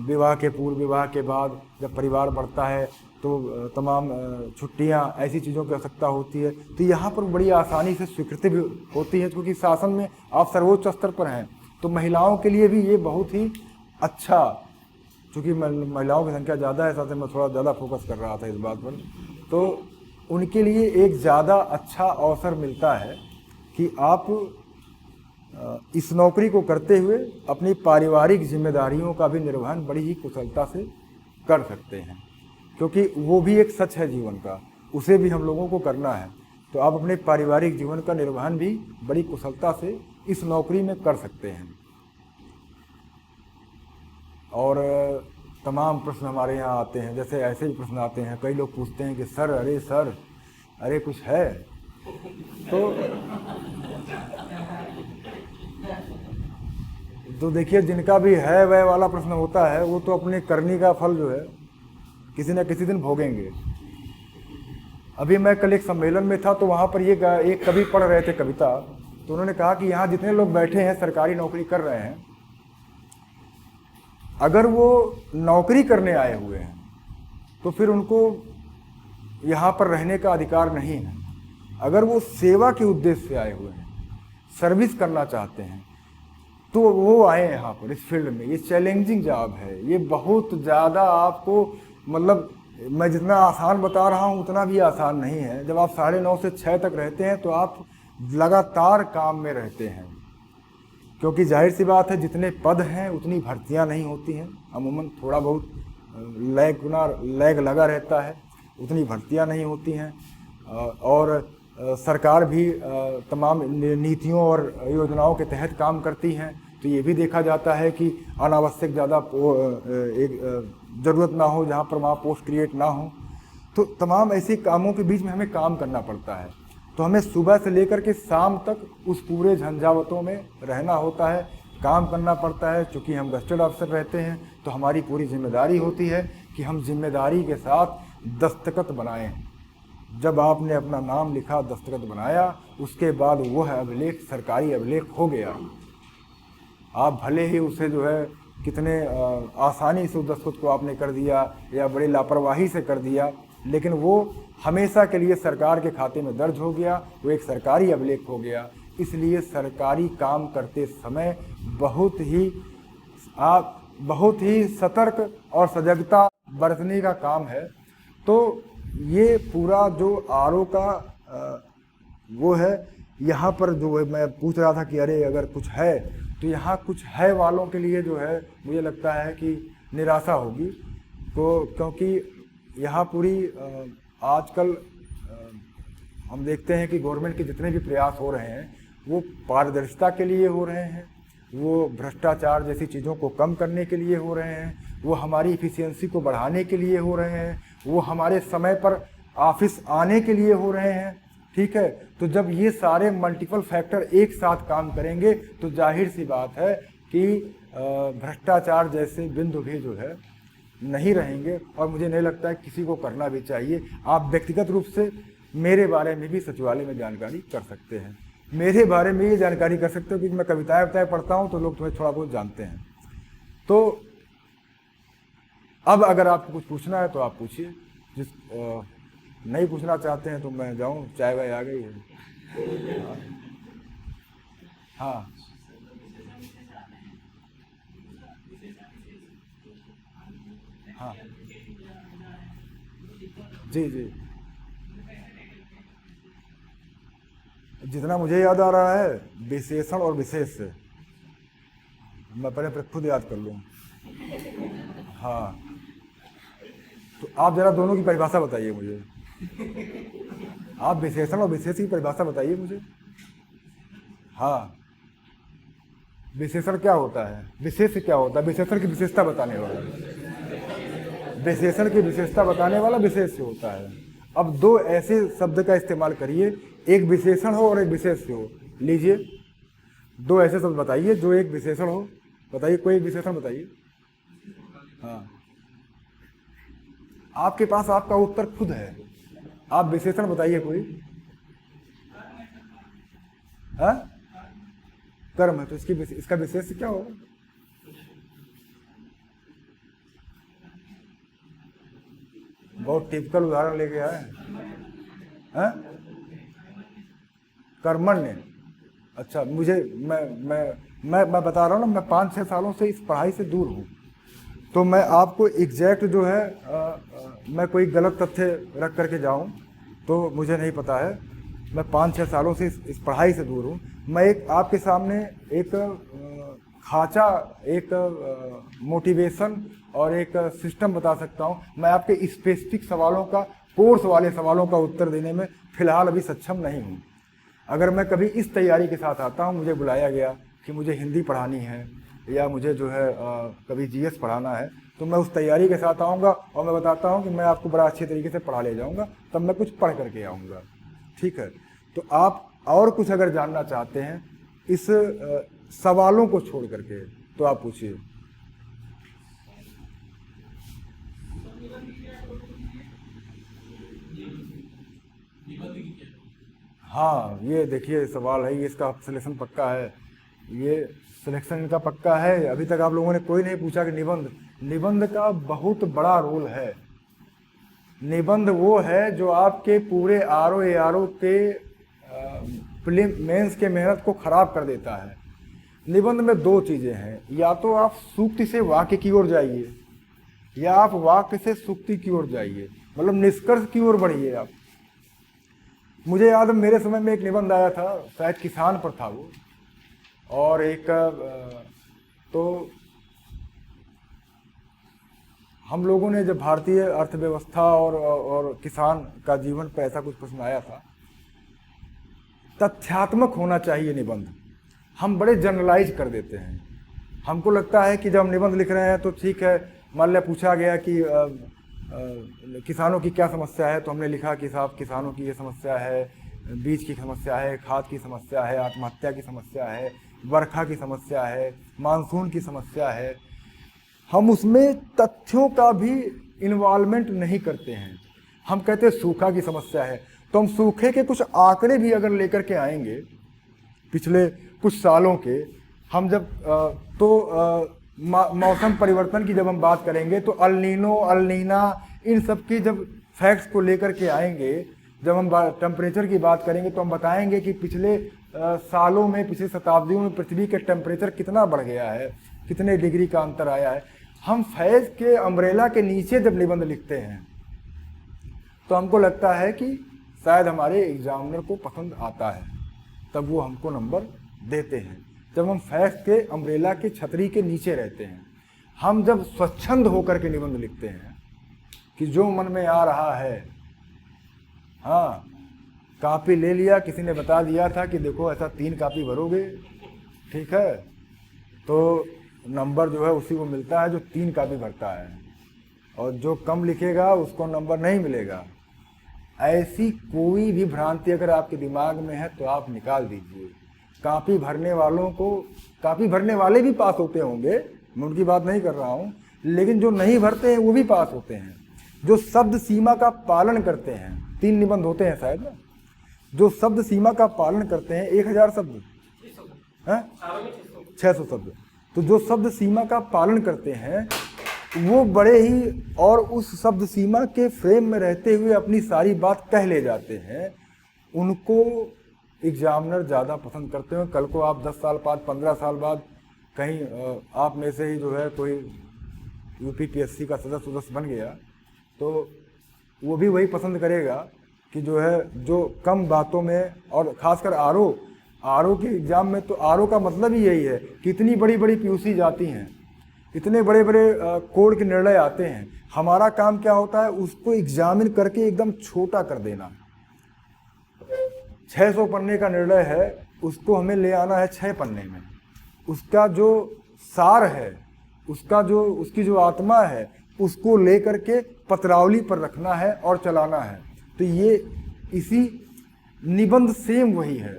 विवाह के पूर्व, विवाह के बाद, जब परिवार बढ़ता है तो तमाम छुट्टियां, ऐसी चीज़ों की आवश्यकता होती है। तो यहाँ पर बड़ी आसानी से स्वीकृति भी होती है, क्योंकि शासन में आप सर्वोच्च स्तर पर हैं। तो महिलाओं के लिए भी ये बहुत ही अच्छा, चूँकि महिलाओं की संख्या ज़्यादा है, साथ ही मैं थोड़ा ज़्यादा फोकस कर रहा था इस बात पर, तो उनके लिए एक ज़्यादा अच्छा अवसर मिलता है कि आप इस नौकरी को करते हुए अपनी पारिवारिक जिम्मेदारियों का भी निर्वहन बड़ी ही कुशलता से कर सकते हैं, क्योंकि वो भी एक सच है जीवन का, उसे भी हम लोगों को करना है। तो आप अपने पारिवारिक जीवन का निर्वहन भी बड़ी कुशलता से इस नौकरी में कर सकते हैं। और तमाम प्रश्न हमारे यहाँ आते हैं, जैसे ऐसे ही प्रश्न आते हैं, कई लोग पूछते हैं कि सर अरे कुछ है, तो देखिए जिनका भी है वह वाला प्रश्न होता है, वो तो अपने करनी का फल जो है किसी न किसी दिन भोगेंगे। अभी मैं कल एक सम्मेलन में था, तो वहाँ पर ये एक कवि पढ़ रहे थे कविता, तो उन्होंने कहा कि यहाँ जितने लोग बैठे हैं सरकारी नौकरी कर रहे हैं, अगर वो नौकरी करने आए हुए हैं तो फिर उनको यहाँ पर रहने का अधिकार नहीं है। अगर वो सेवा के उद्देश्य से आए हुए हैं, सर्विस करना चाहते हैं, तो वो आए यहाँ पर इस फील्ड में। ये चैलेंजिंग जॉब है, ये बहुत ज़्यादा आपको, मतलब मैं जितना आसान बता रहा हूँ उतना भी आसान नहीं है। जब आप 9:30 से 6 तक रहते हैं तो आप लगातार काम में रहते हैं, क्योंकि जाहिर सी बात है जितने पद हैं उतनी भर्तियाँ नहीं होती हैं, अमूमन थोड़ा बहुत लैग लगा रहता है, उतनी भर्तियाँ नहीं होती हैं। और सरकार भी तमाम नीतियों और योजनाओं के तहत काम करती हैं, तो ये भी देखा जाता है कि अनावश्यक ज़्यादा एक ज़रूरत ना हो, जहाँ पर वहाँ पोस्ट क्रिएट ना हो। तो तमाम ऐसे कामों के बीच में हमें काम करना पड़ता है। तो हमें सुबह से लेकर के शाम तक उस पूरे झंझावतों में रहना होता है, काम करना पड़ता है। चूँकि हम गस्टेड ऑफिसर रहते हैं तो हमारी पूरी जिम्मेदारी होती है कि हम जिम्मेदारी के साथ दस्तखत बनाएं। जब आपने अपना नाम लिखा, दस्तखत बनाया, उसके बाद वह अभिलेख सरकारी अभिलेख हो गया। आप भले ही उसे जो है कितने आसानी से उस दस्तखत को आपने कर दिया या बड़ी लापरवाही से कर दिया, लेकिन वो हमेशा के लिए सरकार के खाते में दर्ज हो गया, वो एक सरकारी अभिलेख हो गया। इसलिए सरकारी काम करते समय बहुत ही सतर्क और सजगता बरतने का काम है। तो ये पूरा जो ARO का वो है, यहाँ पर जो मैं पूछ रहा था कि अरे अगर कुछ है, तो यहाँ कुछ है वालों के लिए जो है मुझे लगता है कि निराशा होगी। तो क्योंकि यहाँ पूरी आजकल हम देखते हैं कि गवर्नमेंट के जितने भी प्रयास हो रहे हैं वो पारदर्शिता के लिए हो रहे हैं, वो भ्रष्टाचार जैसी चीज़ों को कम करने के लिए हो रहे हैं, वो हमारी इफ़िशियंसी को बढ़ाने के लिए हो रहे हैं, वो हमारे समय पर ऑफिस आने के लिए हो रहे हैं। ठीक है, तो जब ये सारे मल्टीपल फैक्टर एक साथ काम करेंगे तो जाहिर सी बात है कि भ्रष्टाचार जैसे बिंदु भी जो है नहीं रहेंगे, और मुझे नहीं लगता है किसी को करना भी चाहिए। आप व्यक्तिगत रूप से मेरे बारे में भी सचिवालय में जानकारी कर सकते हैं, मेरे बारे में ये जानकारी कर सकते हो क्योंकि मैं कविताएं पढ़ता हूँ तो लोग तुम्हें थोड़ा बहुत जानते हैं। तो अब अगर आपको कुछ पूछना है तो आप पूछिए, नहीं पूछना चाहते हैं तो मैं जाऊँ, चाय वाय आ गई है। हाँ हाँ जी जी, जितना मुझे याद आ रहा है विशेषण और विशेष से, मैं पहले खुद याद कर लूँ। हाँ, तो आप जरा दोनों की परिभाषा बताइए मुझे। आप विशेषण और विशेष की परिभाषा बताइए मुझे। हाँ, विशेषण क्या होता है, विशेष क्या होता है? विशेषण की विशेषता बताने वाला, विशेषण की विशेषता बताने वाला विशेष होता है। अब दो ऐसे शब्द का इस्तेमाल करिए, एक विशेषण हो और एक विशेष हो। लीजिए दो ऐसे शब्द बताइए जो एक विशेषण हो, बताइए कोई एक विशेषण बताइए। हाँ, आपके पास आपका उत्तर खुद है, आप विशेषण बताइए कोई। हाँ, कर्म है तो इसका विशेष क्या होगा? बहुत टिपिकल उदाहरण लेके आए हैं। कर्मण्य। अच्छा, मुझे मैं बता रहा हूँ ना, मैं 5-6 सालों से इस पढ़ाई से दूर हूँ, तो मैं आपको एग्जैक्ट जो है मैं कोई गलत तथ्य रख करके जाऊँ तो मुझे नहीं पता है। मैं 5-6 सालों से इस पढ़ाई से दूर हूँ। मैं एक आपके सामने एक खाचा, एक मोटिवेशन और एक सिस्टम बता सकता हूँ। मैं आपके स्पेसिफिक सवालों का, कोर्स वाले सवालों का उत्तर देने में फिलहाल अभी सक्षम नहीं हूँ। अगर मैं कभी इस तैयारी के साथ आता हूँ, मुझे बुलाया गया कि मुझे हिंदी पढ़ानी है या मुझे जो है कभी जीएस पढ़ाना है, तो मैं उस तैयारी के साथ आऊँगा और मैं बताता हूँ कि मैं आपको बड़ा अच्छे तरीके से पढ़ा ले जाऊँगा, तब मैं कुछ पढ़ करके आऊँगा। ठीक है, तो आप और कुछ अगर जानना चाहते हैं इस सवालों को छोड़ करके तो आप पूछिए। हाँ, ये देखिए सवाल है, ये इसका सिलेक्शन पक्का है, ये सिलेक्शन इनका पक्का है। अभी तक आप लोगों ने कोई नहीं पूछा कि निबंध का बहुत बड़ा रोल है। निबंध वो है जो आपके पूरे आरओ के मेंस के मेहनत को खराब कर देता है। निबंध में दो चीजें हैं, या तो आप सूक्ति से वाक्य की ओर जाइए या आप वाक्य से सूक्ति की ओर जाइए, मतलब निष्कर्ष की ओर बढ़िए आप। मुझे याद है मेरे समय में एक निबंध आया था, शायद किसान पर था वो, और एक तो हम लोगों ने जब भारतीय अर्थव्यवस्था और किसान का जीवन पर ऐसा कुछ प्रश्न आया था। तथ्यात्मक होना चाहिए निबंध, हम बड़े जनरलाइज कर देते हैं। हमको लगता है कि जब हम निबंध लिख रहे हैं तो ठीक है, मान लिया पूछा गया कि किसानों की क्या समस्या है, तो हमने लिखा कि साहब किसानों की ये समस्या है, बीज की समस्या है, खाद की समस्या है, आत्महत्या की समस्या है, बरखा की समस्या है, मानसून की समस्या है। हम उसमें तथ्यों का भी इन्वॉल्वमेंट नहीं करते हैं। हम कहते हैं सूखा की समस्या है, तो हम सूखे के कुछ आंकड़े भी अगर लेकर के आएंगे पिछले कुछ सालों के, हम जब मौसम परिवर्तन की जब हम बात करेंगे तो अल नीनो, अल नीना, इन सब की जब फैक्ट्स को लेकर के आएंगे, जब हम टेम्परेचर की बात करेंगे तो हम बताएंगे कि पिछले सालों में, पिछले शताब्दियों में पृथ्वी के टेम्परेचर कितना बढ़ गया है, कितने डिग्री का अंतर आया है। हम फैज के अम्ब्रेला के नीचे जब निबंध लिखते हैं तो हमको लगता है कि शायद हमारे एग्जामिनर को पसंद आता है, तब वो हमको नंबर देते हैं। जब हम फैज के अम्ब्रेला के छतरी के नीचे रहते हैं, हम जब स्वच्छंद होकर के निबंध लिखते हैं कि जो मन में आ रहा है, हाँ कापी ले लिया, किसी ने बता दिया था कि देखो ऐसा 3 कापी भरोगे, ठीक है, तो नंबर जो है उसी को मिलता है जो 3 कापी भरता है, और जो कम लिखेगा उसको नंबर नहीं मिलेगा। ऐसी कोई भी भ्रांति अगर आपके दिमाग में है तो आप निकाल दीजिए। कापी भरने वालों को, कापी भरने वाले भी पास होते होंगे, मैं उनकी बात नहीं कर रहा हूँ, लेकिन जो नहीं भरते हैं वो भी पास होते हैं। जो शब्द सीमा का पालन करते हैं, 3 निबंध होते हैं शायद ना, जो शब्द सीमा का पालन करते हैं, 1000 शब्द हैं, 600 शब्द, तो जो शब्द सीमा का पालन करते हैं वो बड़े ही, और उस शब्द सीमा के फ्रेम में रहते हुए अपनी सारी बात कह ले जाते हैं, उनको एग्जामिनर ज़्यादा पसंद करते हैं। कल को आप 10 साल बाद, 15 साल बाद कहीं आप में से ही जो है कोई यूपीपीएससी का सदस्य बन गया, तो वो भी वही पसंद करेगा कि जो है जो कम बातों में, और खासकर आरओ के एग्ज़ाम में, तो आरओ का मतलब ही यही है कि इतनी बड़ी बड़ी पीयूसी जाती हैं, इतने बड़े बड़े कोर्ट के निर्णय आते हैं, हमारा काम क्या होता है उसको एग्जामिन करके एकदम छोटा कर देना। 600 पन्ने का निर्णय है, उसको हमें ले आना है 6 पन्ने में, उसका जो सार है, उसकी जो आत्मा है, उसको ले करके पत्रावली पर रखना है और चलाना है। तो ये इसी निबंध सेम वही है।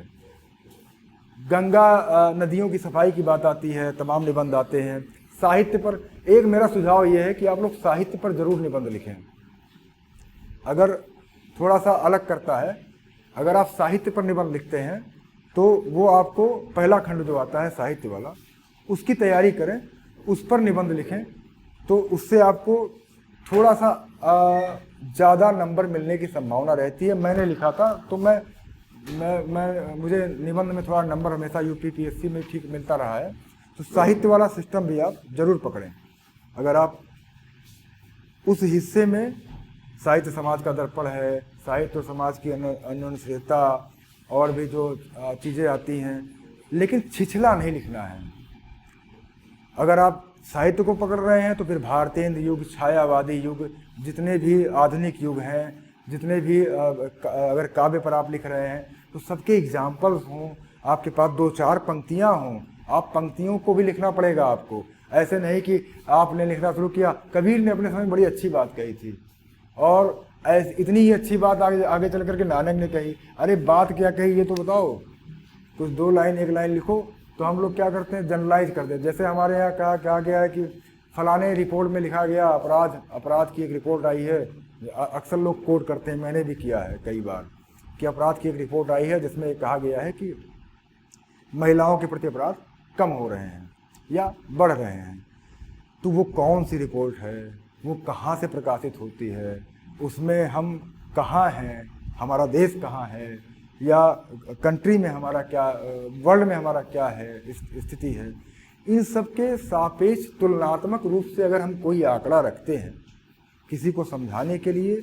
गंगा नदियों की सफाई की बात आती है, तमाम निबंध आते हैं। साहित्य पर एक मेरा सुझाव ये है कि आप लोग साहित्य पर जरूर निबंध लिखें। अगर थोड़ा सा अलग करता है, अगर आप साहित्य पर निबंध लिखते हैं तो वो आपको पहला खंड जो आता है साहित्य वाला, उसकी तैयारी करें, उस पर निबंध लिखें, तो उससे आपको थोड़ा सा ज़्यादा नंबर मिलने की संभावना रहती है। मैंने लिखा था तो मुझे निबंध में थोड़ा नंबर हमेशा यूपीपीएससी में ठीक मिलता रहा है। तो साहित्य वाला सिस्टम भी आप जरूर पकड़ें। अगर आप उस हिस्से में, साहित्य समाज का दर्पण है, साहित्य और समाज की अन्योन्यता और भी जो चीज़ें आती हैं, लेकिन छिछला नहीं लिखना है। अगर आप साहित्य को पकड़ रहे हैं तो फिर भारतेंद्र युग, छायावादी युग, जितने भी आधुनिक युग हैं, जितने भी अगर काव्य पर आप लिख रहे हैं तो सबके एग्जाम्पल्स हों, आपके पास 2-4 पंक्तियां हों। आप पंक्तियों को भी लिखना पड़ेगा आपको। ऐसे नहीं कि आपने लिखना शुरू किया। कबीर ने अपने समय में बड़ी अच्छी बात कही थी, और इतनी ही अच्छी बात आगे चल करके नानक ने कही। अरे बात क्या कही ये तो बताओ। कुछ 2 लाइन 1 लाइन लिखो, तो हम लोग क्या करते हैं, जनरलाइज कर देते। जैसे हमारे यहाँ कहा गया है कि फलाने रिपोर्ट में लिखा गया, अपराध की एक रिपोर्ट आई है। अक्सर लोग कोट करते हैं, मैंने भी किया है कई बार, कि अपराध की एक रिपोर्ट आई है जिसमें कहा गया है कि महिलाओं के प्रति अपराध कम हो रहे हैं या बढ़ रहे हैं। तो वो कौन सी रिपोर्ट है, वो कहाँ से प्रकाशित होती है, उसमें हम कहाँ हैं, हमारा देश कहाँ है, या कंट्री में हमारा क्या, वर्ल्ड में हमारा क्या है स्थिति है। इन सब के सापेक्ष तुलनात्मक रूप से अगर हम कोई आंकड़ा रखते हैं किसी को समझाने के लिए,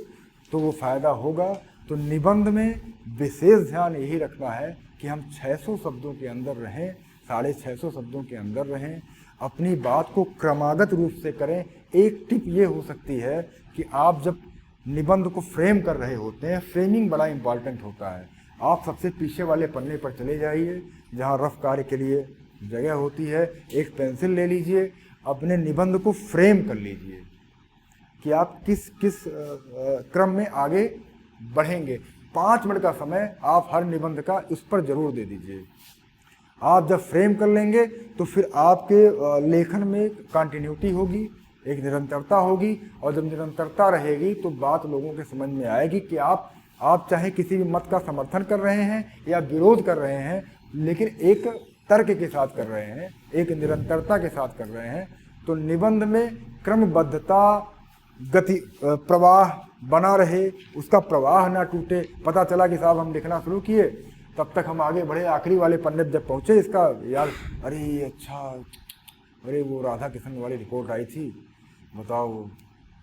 तो वो फ़ायदा होगा। तो निबंध में विशेष ध्यान यही रखना है कि हम 600 शब्दों के अंदर रहें, 650 शब्दों के अंदर रहें, अपनी बात को क्रमागत रूप से करें। एक टिप ये हो सकती है कि आप जब निबंध को फ्रेम कर रहे होते हैं, फ्रेमिंग बड़ा इम्पॉर्टेंट होता है। आप सबसे पीछे वाले पन्ने पर चले जाइए, जहाँ रफ कार्य के लिए जगह होती है। एक पेंसिल ले लीजिए, अपने निबंध को फ्रेम कर लीजिए कि आप किस क्रम में आगे बढ़ेंगे। 5 मिनट का समय आप हर निबंध का उस पर जरूर दे दीजिए। आप जब फ्रेम कर लेंगे तो फिर आपके लेखन में कंटिन्यूटी होगी, एक निरंतरता होगी, और जब निरंतरता रहेगी तो बात लोगों के समझ में आएगी कि आप चाहे किसी भी मत का समर्थन कर रहे हैं या विरोध कर रहे हैं, लेकिन एक तर्क के साथ कर रहे हैं, एक निरंतरता के साथ कर रहे हैं। तो निबंध में क्रमबद्धता, गति, प्रवाह बना रहे, उसका प्रवाह ना टूटे। पता चला कि साहब हम लिखना शुरू किए, तब तक हम आगे बढ़े, आखिरी वाले पन्ने जब पहुँचे इसका यार, अरे अच्छा, अरे वो राधा कृष्ण वाली रिपोर्ट आई थी, बताओ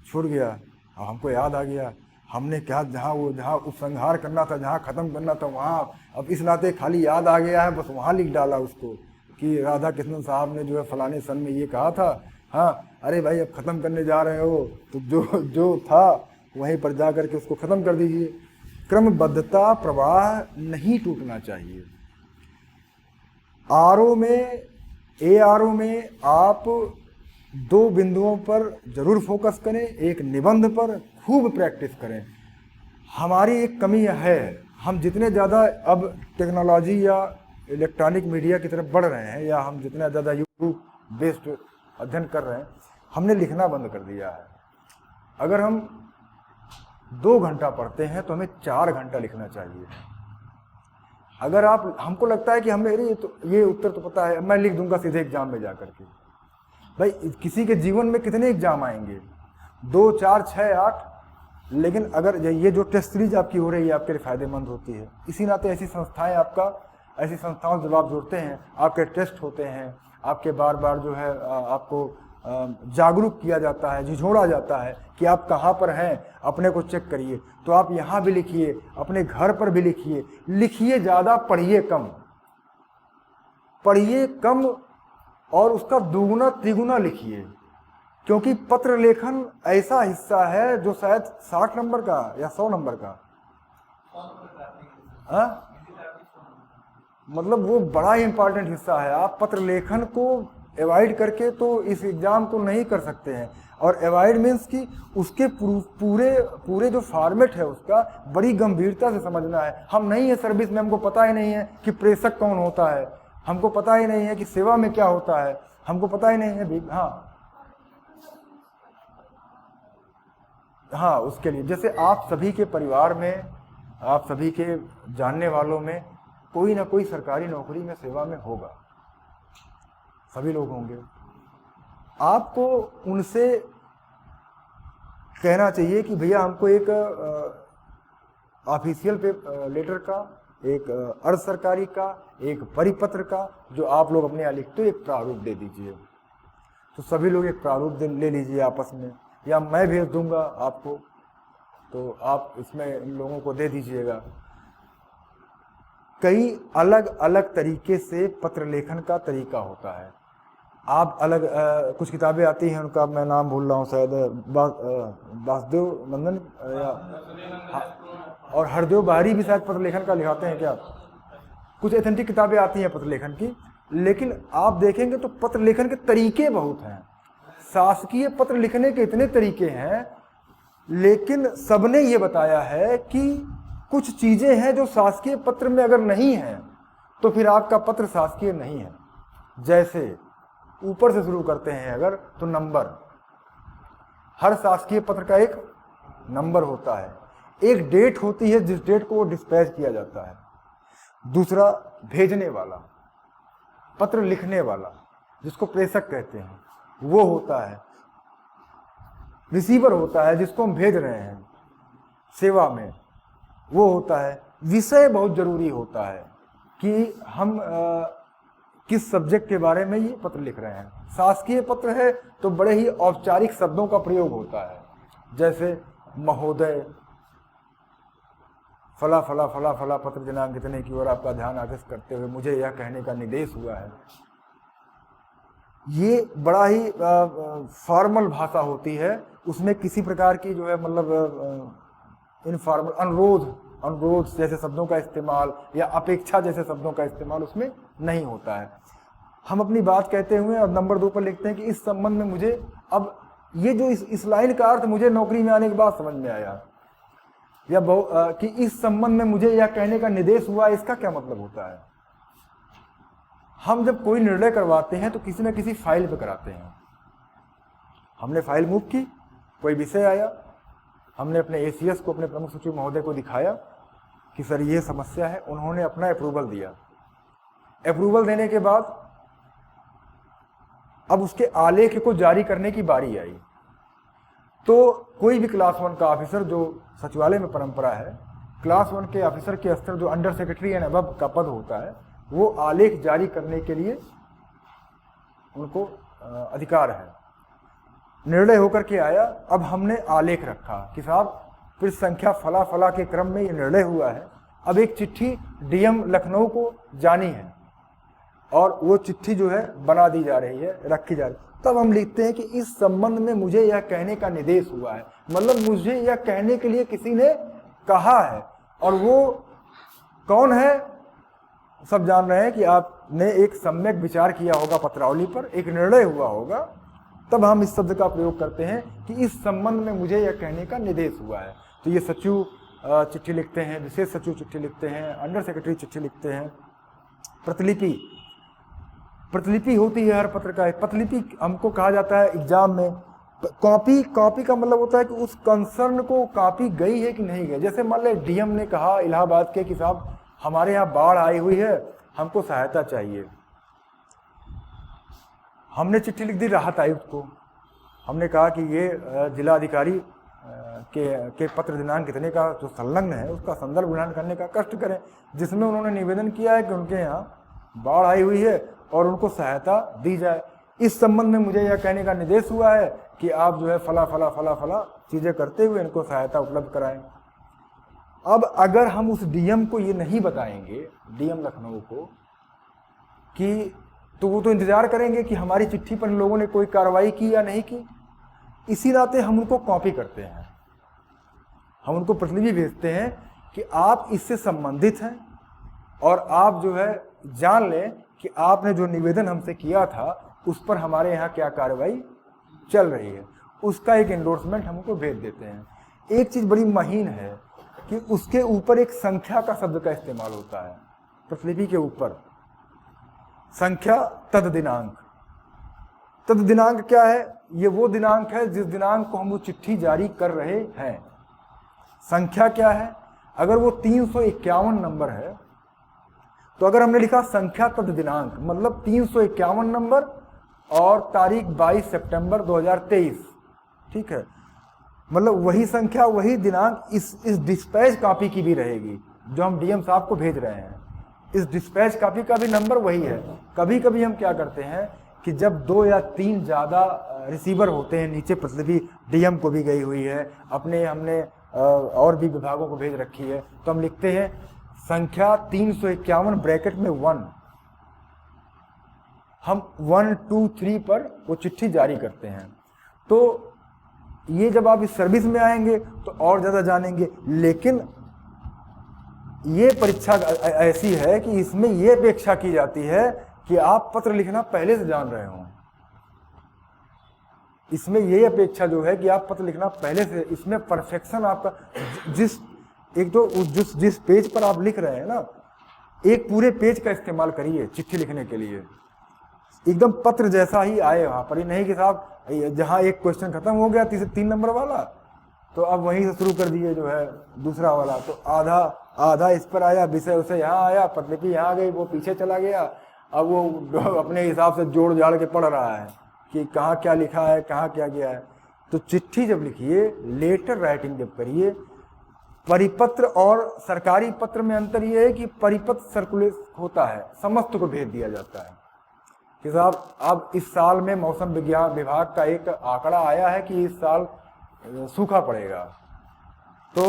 छूट गया, अब हमको याद आ गया, हमने क्या जहाँ उपसंहार करना था, जहाँ ख़त्म करना था वहाँ, अब इस नाते खाली याद आ गया है, बस वहाँ लिख डाला उसको कि राधा कृष्णन साहब ने जो है फलाने सन में ये कहा था। हाँ, अरे भाई अब ख़त्म करने जा रहे हो तो जो था वहीं पर जा कर के उसको ख़त्म कर दीजिए। क्रमबद्धता, प्रवाह नहीं टूटना चाहिए। आरओ में ARO में आप 2 बिंदुओं पर जरूर फोकस करें, एक निबंध पर खूब प्रैक्टिस करें। हमारी एक कमी है, हम जितने ज़्यादा अब टेक्नोलॉजी या इलेक्ट्रॉनिक मीडिया की तरफ बढ़ रहे हैं, या हम जितना ज़्यादा यूट्यूब बेस्ड अध्ययन कर रहे हैं, हमने लिखना बंद कर दिया है। अगर हम 2 घंटा पढ़ते हैं तो हमें 4 घंटा लिखना चाहिए। अगर आप, हमको लगता है कि हमें ये उत्तर तो पता है, मैं लिख दूंगा सीधे एग्जाम में जाकर के। भाई किसी के जीवन में कितने एग्जाम आएंगे, 2, 4, 6, 8, लेकिन अगर ये जो टेस्ट सीरीज आपकी हो रही है आपके लिए फायदेमंद होती है। इसी नाते ऐसी संस्थाएं ऐसी संस्थाओं से जब आप जुड़ते हैं, आपके टेस्ट होते हैं, आपके बार बार जो है आपको जागरूक किया जाता है, झिझोड़ा जाता है कि आप कहाँ पर हैं, अपने को चेक करिए। तो आप यहाँ भी लिखिए, अपने घर पर भी लिखिए। लिखिए ज़्यादा, पढ़िए कम। पढ़िए कम और उसका दुगुना तिगुना लिखिए, क्योंकि पत्र लेखन ऐसा हिस्सा है जो शायद 60 नंबर का या 100 नंबर का, मतलब वो बड़ा ही इंपॉर्टेंट हिस्सा है। आप पत्र लेखन को अवॉइड करके तो इस एग्ज़ाम को नहीं कर सकते हैं। और अवॉइड मीन्स कि उसके पूरे जो फॉर्मेट है उसका बड़ी गंभीरता से समझना है। हम नहीं है सर्विस में, हमको पता ही नहीं है कि प्रेषक कौन होता है, हमको पता ही नहीं है कि सेवा में क्या होता है, हमको पता ही नहीं है। हाँ, उसके लिए जैसे आप सभी के परिवार में, आप सभी के जानने वालों में कोई ना कोई सरकारी नौकरी में सेवा में होगा, सभी लोग होंगे। आपको उनसे कहना चाहिए कि भैया हमको एक ऑफिशियल लेटर का, एक अर्ध सरकारी का, एक परिपत्र का, जो आप लोग अपने यहाँ लिखते हो, एक प्रारूप दे दीजिए। तो सभी लोग एक प्रारूप ले लीजिए आपस में, या मैं भेज दूंगा आपको, तो आप इसमें इन लोगों को दे दीजिएगा। कई अलग अलग तरीके से पत्र लेखन का तरीका होता है। आप अलग कुछ किताबें आती हैं, उनका मैं नाम भूल रहा हूँ, शायद वासुदेव नंदन और हरदेव बाहरी भी शायद पत्र लेखन का लिखाते हैं क्या। कुछ एथेंटिक किताबें आती हैं पत्र लेखन की, लेकिन आप देखेंगे तो पत्र लेखन के तरीके बहुत हैं। शासकीय पत्र लिखने के इतने तरीके हैं, लेकिन सबने ये बताया है कि कुछ चीजें हैं जो शासकीय पत्र में अगर नहीं है तो फिर आपका पत्र शासकीय नहीं है। जैसे ऊपर से शुरू करते हैं अगर, तो नंबर, हर शासकीय पत्र का एक नंबर होता है, एक डेट होती है जिस डेट को वो डिस्पैच किया जाता है, दूसरा भेजने वाला, पत्र लिखने वाला जिसको प्रेषक कहते हैं वो होता है, रिसीवर होता है जिसको हम भेज रहे हैं सेवा में, वो होता है। विषय बहुत जरूरी होता है कि हम किस सब्जेक्ट के बारे में ये पत्र लिख रहे हैं। शासकीय पत्र है तो बड़े ही औपचारिक शब्दों का प्रयोग होता है, जैसे महोदय, फला फला फला फला पत्र दिनांक इतने की ओर आपका ध्यान आकृष्ट करते हुए मुझे यह कहने का निर्देश हुआ है। ये बड़ा ही फॉर्मल भाषा होती है, उसमें किसी प्रकार की जो है मतलब इनफॉर्मल, अनुरोध जैसे शब्दों का इस्तेमाल या अपेक्षा जैसे शब्दों का इस्तेमाल उसमें नहीं होता है। हम अपनी बात कहते हुए और नंबर 2 पर लिखते हैं कि इस संबंध में मुझे, अब ये जो इस लाइन का अर्थ मुझे नौकरी में आने के बाद समझ में आया, या कि इस संबंध में मुझे यह कहने का निर्देश हुआ, इसका क्या मतलब होता है। हम जब कोई निर्णय करवाते हैं तो किसी न किसी फाइल पे कराते हैं। हमने फाइल मूव की, कोई विषय आया, हमने अपने ACS को, अपने प्रमुख सचिव महोदय को दिखाया कि सर ये समस्या है, उन्होंने अपना अप्रूवल दिया। अप्रूवल देने के बाद अब उसके आलेख को जारी करने की बारी आई, तो कोई भी क्लास 1 का ऑफिसर, जो सचिवालय में परंपरा है, क्लास 1 के ऑफिसर के स्तर जो अंडर सेक्रेटरी एंड अबव का पद होता है, वो आलेख जारी करने के लिए उनको अधिकार है। निर्णय होकर के आया, अब हमने आलेख रखा कि साहब फिर संख्या फला फला के क्रम में ये निर्णय हुआ है, अब एक चिट्ठी DM लखनऊ को जानी है और वो चिट्ठी जो है बना दी जा रही है, रखी जा रही है। तब हम लिखते हैं कि इस संबंध में मुझे यह कहने का निर्देश हुआ है, मतलब मुझे यह कहने के लिए किसी ने कहा है, और वो कौन है, सब जान रहे हैं कि आपने एक सम्यक विचार किया होगा पत्रावली पर, एक निर्णय हुआ होगा, तब हम इस शब्द का प्रयोग करते हैं कि इस संबंध में मुझे यह कहने का निर्देश हुआ है। तो ये सचिव चिट्ठी लिखते हैं, विशेष सचिव चिट्ठी लिखते हैं, अंडर सेक्रेटरी चिट्ठी लिखते हैं। प्रतिलिपि होती है हर पत्र का। प्रतिलिपि हमको कहा जाता है एग्जाम में, कॉपी का मतलब होता है कि उस कंसर्न को कॉपी गई है कि नहीं गई। जैसे मान ले डीएम ने कहा इलाहाबाद के कि साहब हमारे यहाँ बाढ़ आई हुई है, हमको सहायता चाहिए। हमने चिट्ठी लिख दी राहत आयुक्त को, हमने कहा कि ये जिलाधिकारी के पत्र दिनांक कितने का जो संलग्न है उसका संदर्भ ग्रहण करने का कष्ट करें, जिसमें उन्होंने निवेदन किया है कि उनके यहाँ बाढ़ आई हुई है और उनको सहायता दी जाए। इस संबंध में मुझे यह कहने का निर्देश हुआ है कि आप जो है फला फला फला फला चीज़ें करते हुए इनको सहायता उपलब्ध कराएं। अब अगर हम उस डीएम को ये नहीं बताएंगे, डीएम लखनऊ को, कि तो वो तो इंतजार करेंगे कि हमारी चिट्ठी पर लोगों ने कोई कार्रवाई की या नहीं की। इसी नाते हम उनको कॉपी करते हैं, हम उनको प्रतिलिपि भेजते हैं कि आप इससे संबंधित हैं और आप जो है जान लें कि आपने जो निवेदन हमसे किया था उस पर हमारे यहाँ क्या कार्रवाई चल रही है। उसका एक एंडोर्समेंट हम उनको भेज देते हैं। एक चीज़ बड़ी महीन है कि उसके ऊपर एक संख्या का शब्द का इस्तेमाल होता है। प्रतिलिपि के ऊपर संख्या तद दिनांक। तद दिनांक क्या है? ये वो दिनांक है जिस दिनांक को हम वो चिट्ठी जारी कर रहे हैं। संख्या क्या है? अगर वो 351 नंबर है तो अगर हमने लिखा संख्या तद दिनांक मतलब 351 नंबर और तारीख 22 सितंबर 2023, ठीक है, मतलब वही संख्या वही दिनांक इस डिस्पैच कॉपी की भी रहेगी जो हम डीएम साहब को भेज रहे हैं। इस डिस्पैच कॉपी का भी नंबर वही है। कभी कभी हम क्या करते हैं कि जब 2 या 3 ज़्यादा रिसीवर होते हैं, नीचे प्रतिलिपि डीएम को भी गई हुई है, हमने और भी विभागों को भेज रखी है, तो हम लिखते हैं संख्या 351 ब्रैकेट में 1। हम 1, 2, 3 पर वो चिट्ठी जारी करते हैं। तो ये जब आप इस सर्विस में आएंगे तो और ज़्यादा जानेंगे। लेकिन ये परीक्षा ऐसी है कि इसमें ये अपेक्षा की जाती है कि आप पत्र लिखना पहले से जान रहे हों। इसमें ये अपेक्षा जो है कि आप पत्र लिखना पहले से, इसमें परफेक्शन आपका जिस पेज पर आप लिख रहे हैं ना, एक पूरे पेज का इस्तेमाल करिए चिट्ठी लिखने के लिए, एकदम पत्र जैसा ही आए वहाँ पर ही। नहीं कि साहब जहाँ एक क्वेश्चन खत्म हो गया 3 नंबर वाला तो अब वहीं से शुरू कर दिए जो है दूसरा वाला, तो आधा इस पर आया, विषय उसे यहाँ आया, प्रतिलिपि यहाँ गई, वो पीछे चला गया। अब वो अपने हिसाब से जोड़ जाड़ के पढ़ रहा है कि कहाँ क्या लिखा है, कहाँ क्या गया है। तो चिट्ठी जब लिखिए, लेटर राइटिंग जब करिए, परिपत्र और सरकारी पत्र में अंतर ये है कि परिपत्र सर्कुलेट होता है, समस्त को भेज दिया जाता है कि साहब अब इस साल में मौसम विज्ञान विभाग का एक आंकड़ा आया है कि इस साल सूखा पड़ेगा। तो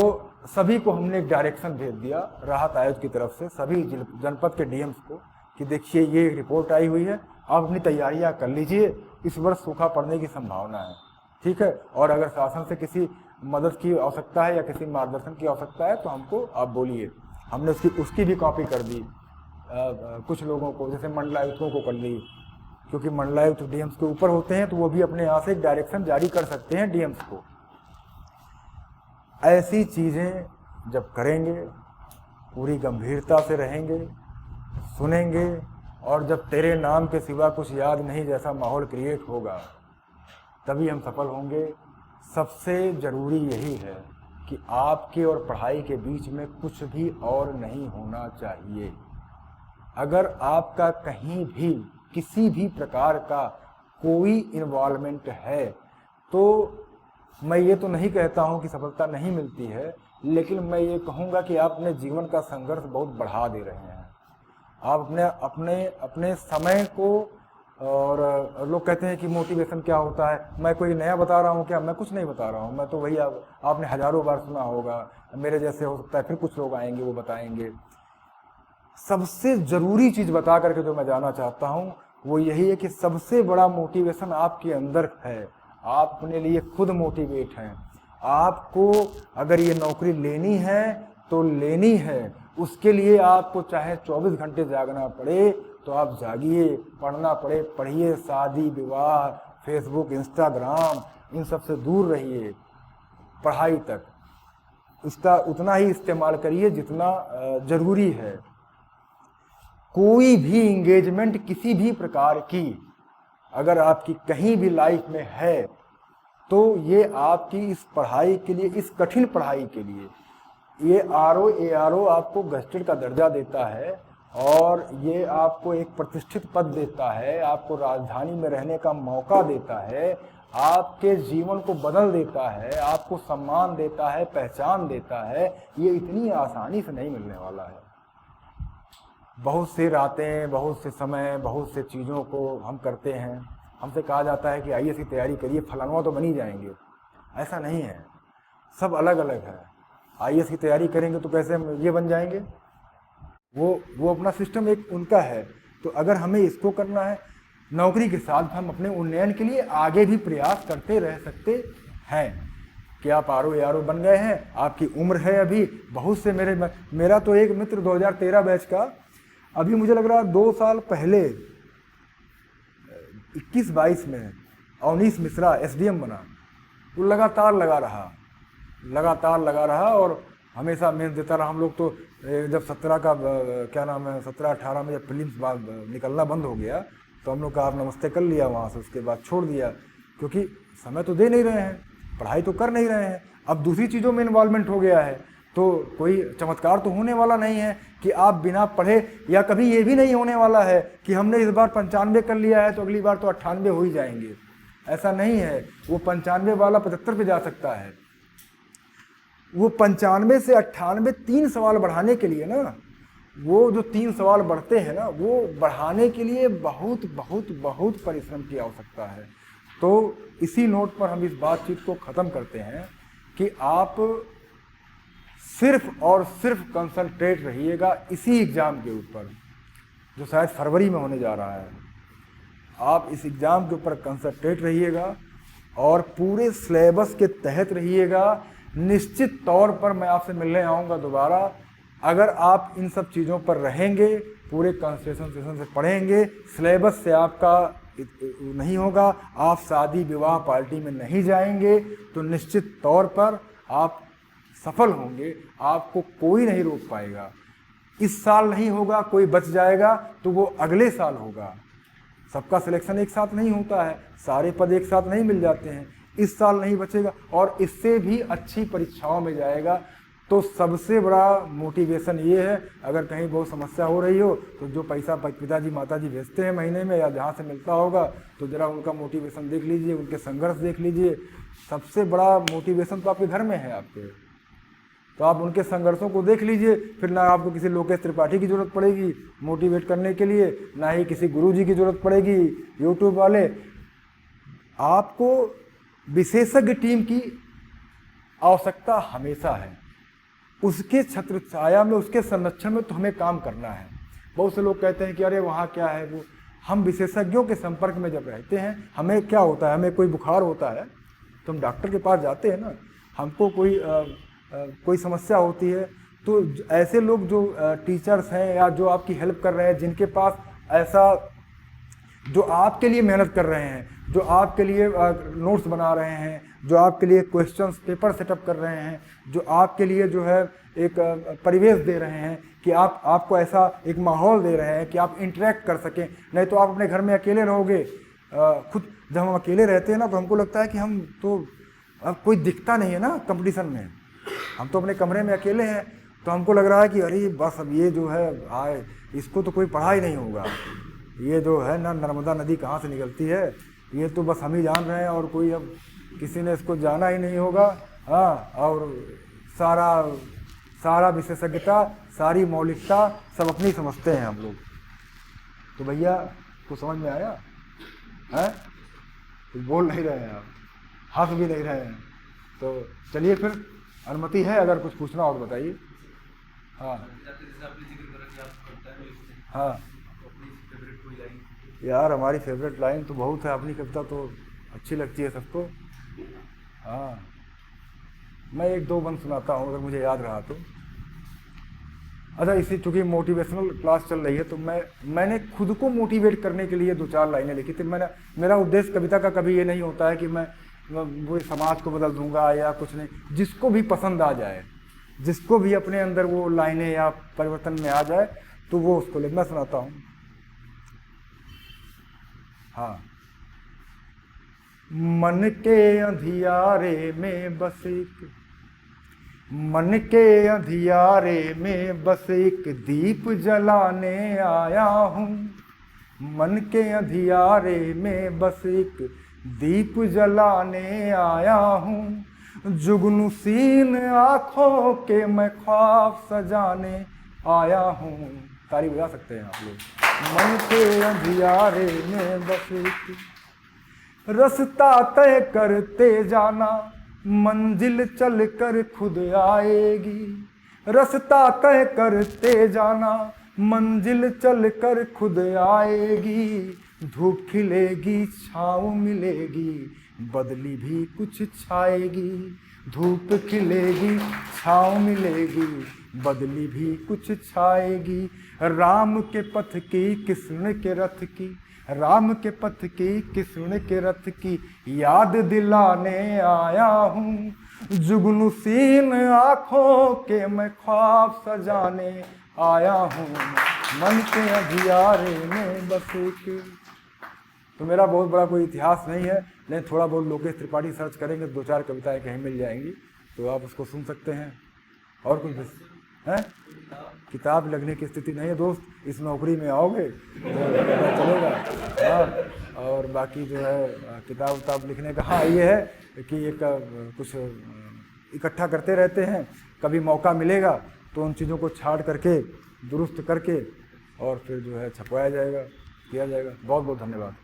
सभी को हमने एक डायरेक्शन भेज दिया राहत आयोग की तरफ से सभी जनपद के डीएम्स को कि देखिए ये रिपोर्ट आई हुई है, आप अपनी तैयारियां कर लीजिए, इस वर्ष सूखा पड़ने की संभावना है, ठीक है। और अगर शासन से किसी मदद की आवश्यकता है या किसी मार्गदर्शन की आवश्यकता है तो हमको आप बोलिए। हमने उसकी भी कॉपी कर दी कुछ लोगों को, जैसे मंडलायुक्तों को कर दी, क्योंकि मंडलायुक्त डीएम्स के ऊपर होते हैं तो वो भी अपने यहाँ से एक डायरेक्शन जारी कर सकते हैं डीएम्स को। ऐसी चीज़ें जब करेंगे, पूरी गंभीरता से रहेंगे, सुनेंगे, और जब तेरे नाम के सिवा कुछ याद नहीं जैसा माहौल क्रिएट होगा तभी हम सफल होंगे। सबसे ज़रूरी यही है कि आपके और पढ़ाई के बीच में कुछ भी और नहीं होना चाहिए। अगर आपका कहीं भी किसी भी प्रकार का कोई इन्वॉल्वमेंट है तो मैं ये तो नहीं कहता हूँ कि सफलता नहीं मिलती है, लेकिन मैं ये कहूँगा कि आप अपने जीवन का संघर्ष बहुत बढ़ा दे रहे हैं। आप अपने समय को, और लोग कहते हैं कि मोटिवेशन क्या होता है, मैं कोई नया बता रहा हूँ क्या? मैं कुछ नहीं बता रहा हूँ, मैं तो वही आपने हजारों बार सुना होगा, मेरे जैसे हो सकता है फिर कुछ लोग आएंगे वो बताएंगे। सबसे ज़रूरी चीज़ बता करके जो मैं जानना चाहता हूँ वो यही है कि सबसे बड़ा मोटिवेशन आपके अंदर है। आप अपने लिए खुद मोटिवेट हैं। आपको अगर ये नौकरी लेनी है तो लेनी है, उसके लिए आपको चाहे 24 घंटे जागना पड़े तो आप जागिए, पढ़ना पड़े पढ़िए, शादी विवाह, फेसबुक, इंस्टाग्राम, इन सब से दूर रहिए। पढ़ाई तक उसका उतना ही इस्तेमाल करिए जितना ज़रूरी है। कोई भी इंगेजमेंट किसी भी प्रकार की अगर आपकी कहीं भी लाइफ में है तो ये आपकी इस पढ़ाई के लिए, इस कठिन पढ़ाई के लिए, ये ARO आपको गजेटेड का दर्जा देता है और ये आपको एक प्रतिष्ठित पद देता है, आपको राजधानी में रहने का मौका देता है, आपके जीवन को बदल देता है, आपको सम्मान देता है, पहचान देता है। ये इतनी आसानी से नहीं मिलने वाला है। बहुत से रातें, बहुत से समय, बहुत से चीज़ों को हम करते हैं। हमसे कहा जाता है कि IAS की तैयारी करिए, फलाना तो बन ही जाएंगे। ऐसा नहीं है, सब अलग अलग है। IAS की तैयारी करेंगे तो कैसे हम ये बन जाएंगे? वो अपना सिस्टम एक उनका है। तो अगर हमें इसको करना है, नौकरी के साथ हम अपने उन्नयन के लिए आगे भी प्रयास करते रह सकते हैं। कि आप ARO बन गए हैं, आपकी उम्र है अभी। बहुत से मेरा तो एक मित्र 2013 बैच का, अभी मुझे लग रहा 2 साल पहले 21-22 में अवनीश मिश्रा SDM बना। वो लगातार लगा रहा और हमेशा मेहनत देता रहा। हम लोग तो जब 17-18 में जब प्रीलिम्स निकलना बंद हो गया तो हम लोग का आप नमस्ते कर लिया वहाँ से, उसके बाद छोड़ दिया, क्योंकि समय तो दे नहीं रहे हैं, पढ़ाई तो कर नहीं रहे हैं। अब दूसरी चीज़ों में इन्वॉल्वमेंट हो गया है, तो कोई चमत्कार तो होने वाला नहीं है कि आप बिना पढ़े, या कभी ये भी नहीं होने वाला है कि हमने इस बार 95 कर लिया है तो अगली बार तो 98 हो ही जाएंगे। ऐसा नहीं है। वो 95 वाला 75 पे जा सकता है। वो 95 से 98 3 सवाल बढ़ाने के लिए ना, वो जो 3 सवाल बढ़ते हैं ना, वो बढ़ाने के लिए बहुत बहुत बहुत परिश्रम की आवश्यकता है। तो इसी नोट पर हम इस बातचीत को ख़त्म करते हैं कि आप सिर्फ और सिर्फ कंसंट्रेट रहिएगा इसी एग्ज़ाम के ऊपर, जो शायद फरवरी में होने जा रहा है। आप इस एग्ज़ाम के ऊपर कंसंट्रेट रहिएगा और पूरे सिलेबस के तहत रहिएगा। निश्चित तौर पर मैं आपसे मिलने आऊँगा दोबारा। अगर आप इन सब चीज़ों पर रहेंगे, पूरे कंसंट्रेशन सेशन से पढ़ेंगे, सिलेबस से आपका नहीं होगा, आप शादी विवाह पार्टी में नहीं जाएंगे, तो निश्चित तौर पर आप सफल होंगे। आपको कोई नहीं रोक पाएगा। इस साल नहीं होगा, कोई बच जाएगा तो वो अगले साल होगा। सबका सिलेक्शन एक साथ नहीं होता है, सारे पद एक साथ नहीं मिल जाते हैं। इस साल नहीं बचेगा और इससे भी अच्छी परीक्षाओं में जाएगा। तो सबसे बड़ा मोटिवेशन ये है, अगर कहीं बहुत समस्या हो रही हो तो जो पैसा पिताजी माताजी भेजते हैं महीने में या जहाँ से मिलता होगा, तो ज़रा उनका मोटिवेशन देख लीजिए, उनके संघर्ष देख लीजिए। सबसे बड़ा मोटिवेशन तो आपके घर में है आपके, तो आप उनके संघर्षों को देख लीजिए। फिर ना आपको किसी लोकेश त्रिपाठी की ज़रूरत पड़ेगी मोटिवेट करने के लिए, ना ही किसी गुरुजी की ज़रूरत पड़ेगी, यूट्यूब वाले। आपको विशेषज्ञ टीम की आवश्यकता हमेशा है। उसके छत्र छाया में, उसके संरक्षण में तो हमें काम करना है। बहुत से लोग कहते हैं कि अरे वहाँ क्या है वो। हम विशेषज्ञों के संपर्क में जब रहते हैं, हमें क्या होता है, हमें कोई बुखार होता है तो हम डॉक्टर के पास जाते हैं ना। हमको कोई समस्या होती है तो ऐसे लोग जो टीचर्स हैं या जो आपकी हेल्प कर रहे हैं, जिनके पास ऐसा, जो आपके लिए मेहनत कर रहे हैं, जो आपके लिए नोट्स बना रहे हैं, जो आपके लिए क्वेश्चंस पेपर सेटअप कर रहे हैं, जो आपके लिए जो है एक परिवेश दे रहे हैं कि आपको ऐसा एक माहौल दे रहे हैं कि आप इंटरेक्ट कर सकें। नहीं तो आप अपने घर में अकेले रहोगे। खुद जब हम अकेले रहते हैं ना तो हमको लगता है कि हम तो, अब कोई दिखता नहीं है ना कंपटीशन में, हम तो अपने कमरे में अकेले हैं। तो हमको लग रहा है कि अरे बस अब ये जो है आए, इसको तो कोई पढ़ा ही नहीं होगा। ये जो है ना नर्मदा नदी कहाँ से निकलती है, ये तो बस हम ही जान रहे हैं और कोई अब किसी ने इसको जाना ही नहीं होगा। हाँ, और सारा विशेषज्ञता, सारी मौलिकता सब अपनी समझते हैं हम लोग। तो भैया को समझ में आया है? कुछ बोल नहीं रहे हैं आप, हंस भी नहीं रहे हैं। तो चलिए फिर, अनुमति है अगर कुछ पूछना हो तो बताइए। हाँ हाँ यार, हमारी फेवरेट लाइन तो बहुत है। अपनी कविता तो अच्छी लगती है सबको। हाँ, मैं 1-2 बंद सुनाता हूँ अगर मुझे याद रहा तो। अच्छा, इसी चूँकि मोटिवेशनल क्लास चल रही है तो मैंने खुद को मोटिवेट करने के लिए 2-4 लाइनें लिखी थी। मेरा उद्देश्य कविता का कभी ये नहीं होता है कि मैं पूरे समाज को बदल दूंगा या कुछ नहीं। जिसको भी पसंद आ जाए, जिसको भी अपने अंदर वो लाइनें या परिवर्तन में आ जाए तो वो उसको लिख। मैं सुनाता हूँ। हाँ। मन के अंधियारे में बस एक, मन के अंधियारे में बस एक दीप जलाने आया हूँ। मन के अंधियारे में बस एक दीप जलाने आया हूँ। जुगनू सीन आँखों के मैं ख्वाब सजाने आया हूँ। ताली बजा सकते हैं आप लोग। मन के अंधियारे में बस एक, रास्ता तय करते जाना मंजिल चल कर खुद आएगी। रास्ता तय करते जाना मंजिल चल कर खुद आएगी। धूप खिलेगी छाँव मिलेगी बदली भी कुछ छाएगी। धूप खिलेगी छाँव मिलेगी बदली भी कुछ छाएगी। राम के पथ की कृष्ण के रथ की, राम के पथ की कृष्ण के रथ की याद दिलाने आया हूँ। जुगनू सीन आँखों के मैं ख्वाब सजाने आया हूँ। मन के अंधियारे में बस एक। तो मेरा बहुत बड़ा कोई इतिहास नहीं है, लेकिन थोड़ा बहुत लोकेश त्रिपाठी सर्च करेंगे 2-4 कविताएं कहीं मिल जाएंगी तो आप उसको सुन सकते हैं। और कुछ है? किताब लगने की स्थिति नहीं है दोस्त, इस नौकरी में आओगे तो पता चलेगा। हाँ, और बाकी जो है किताब उताब लिखने का, हाँ ये है कि एक कुछ इकट्ठा करते रहते हैं, कभी मौका मिलेगा तो उन चीज़ों को छाड़ करके दुरुस्त करके और फिर जो है छपवाया जाएगा, किया जाएगा। बहुत बहुत धन्यवाद।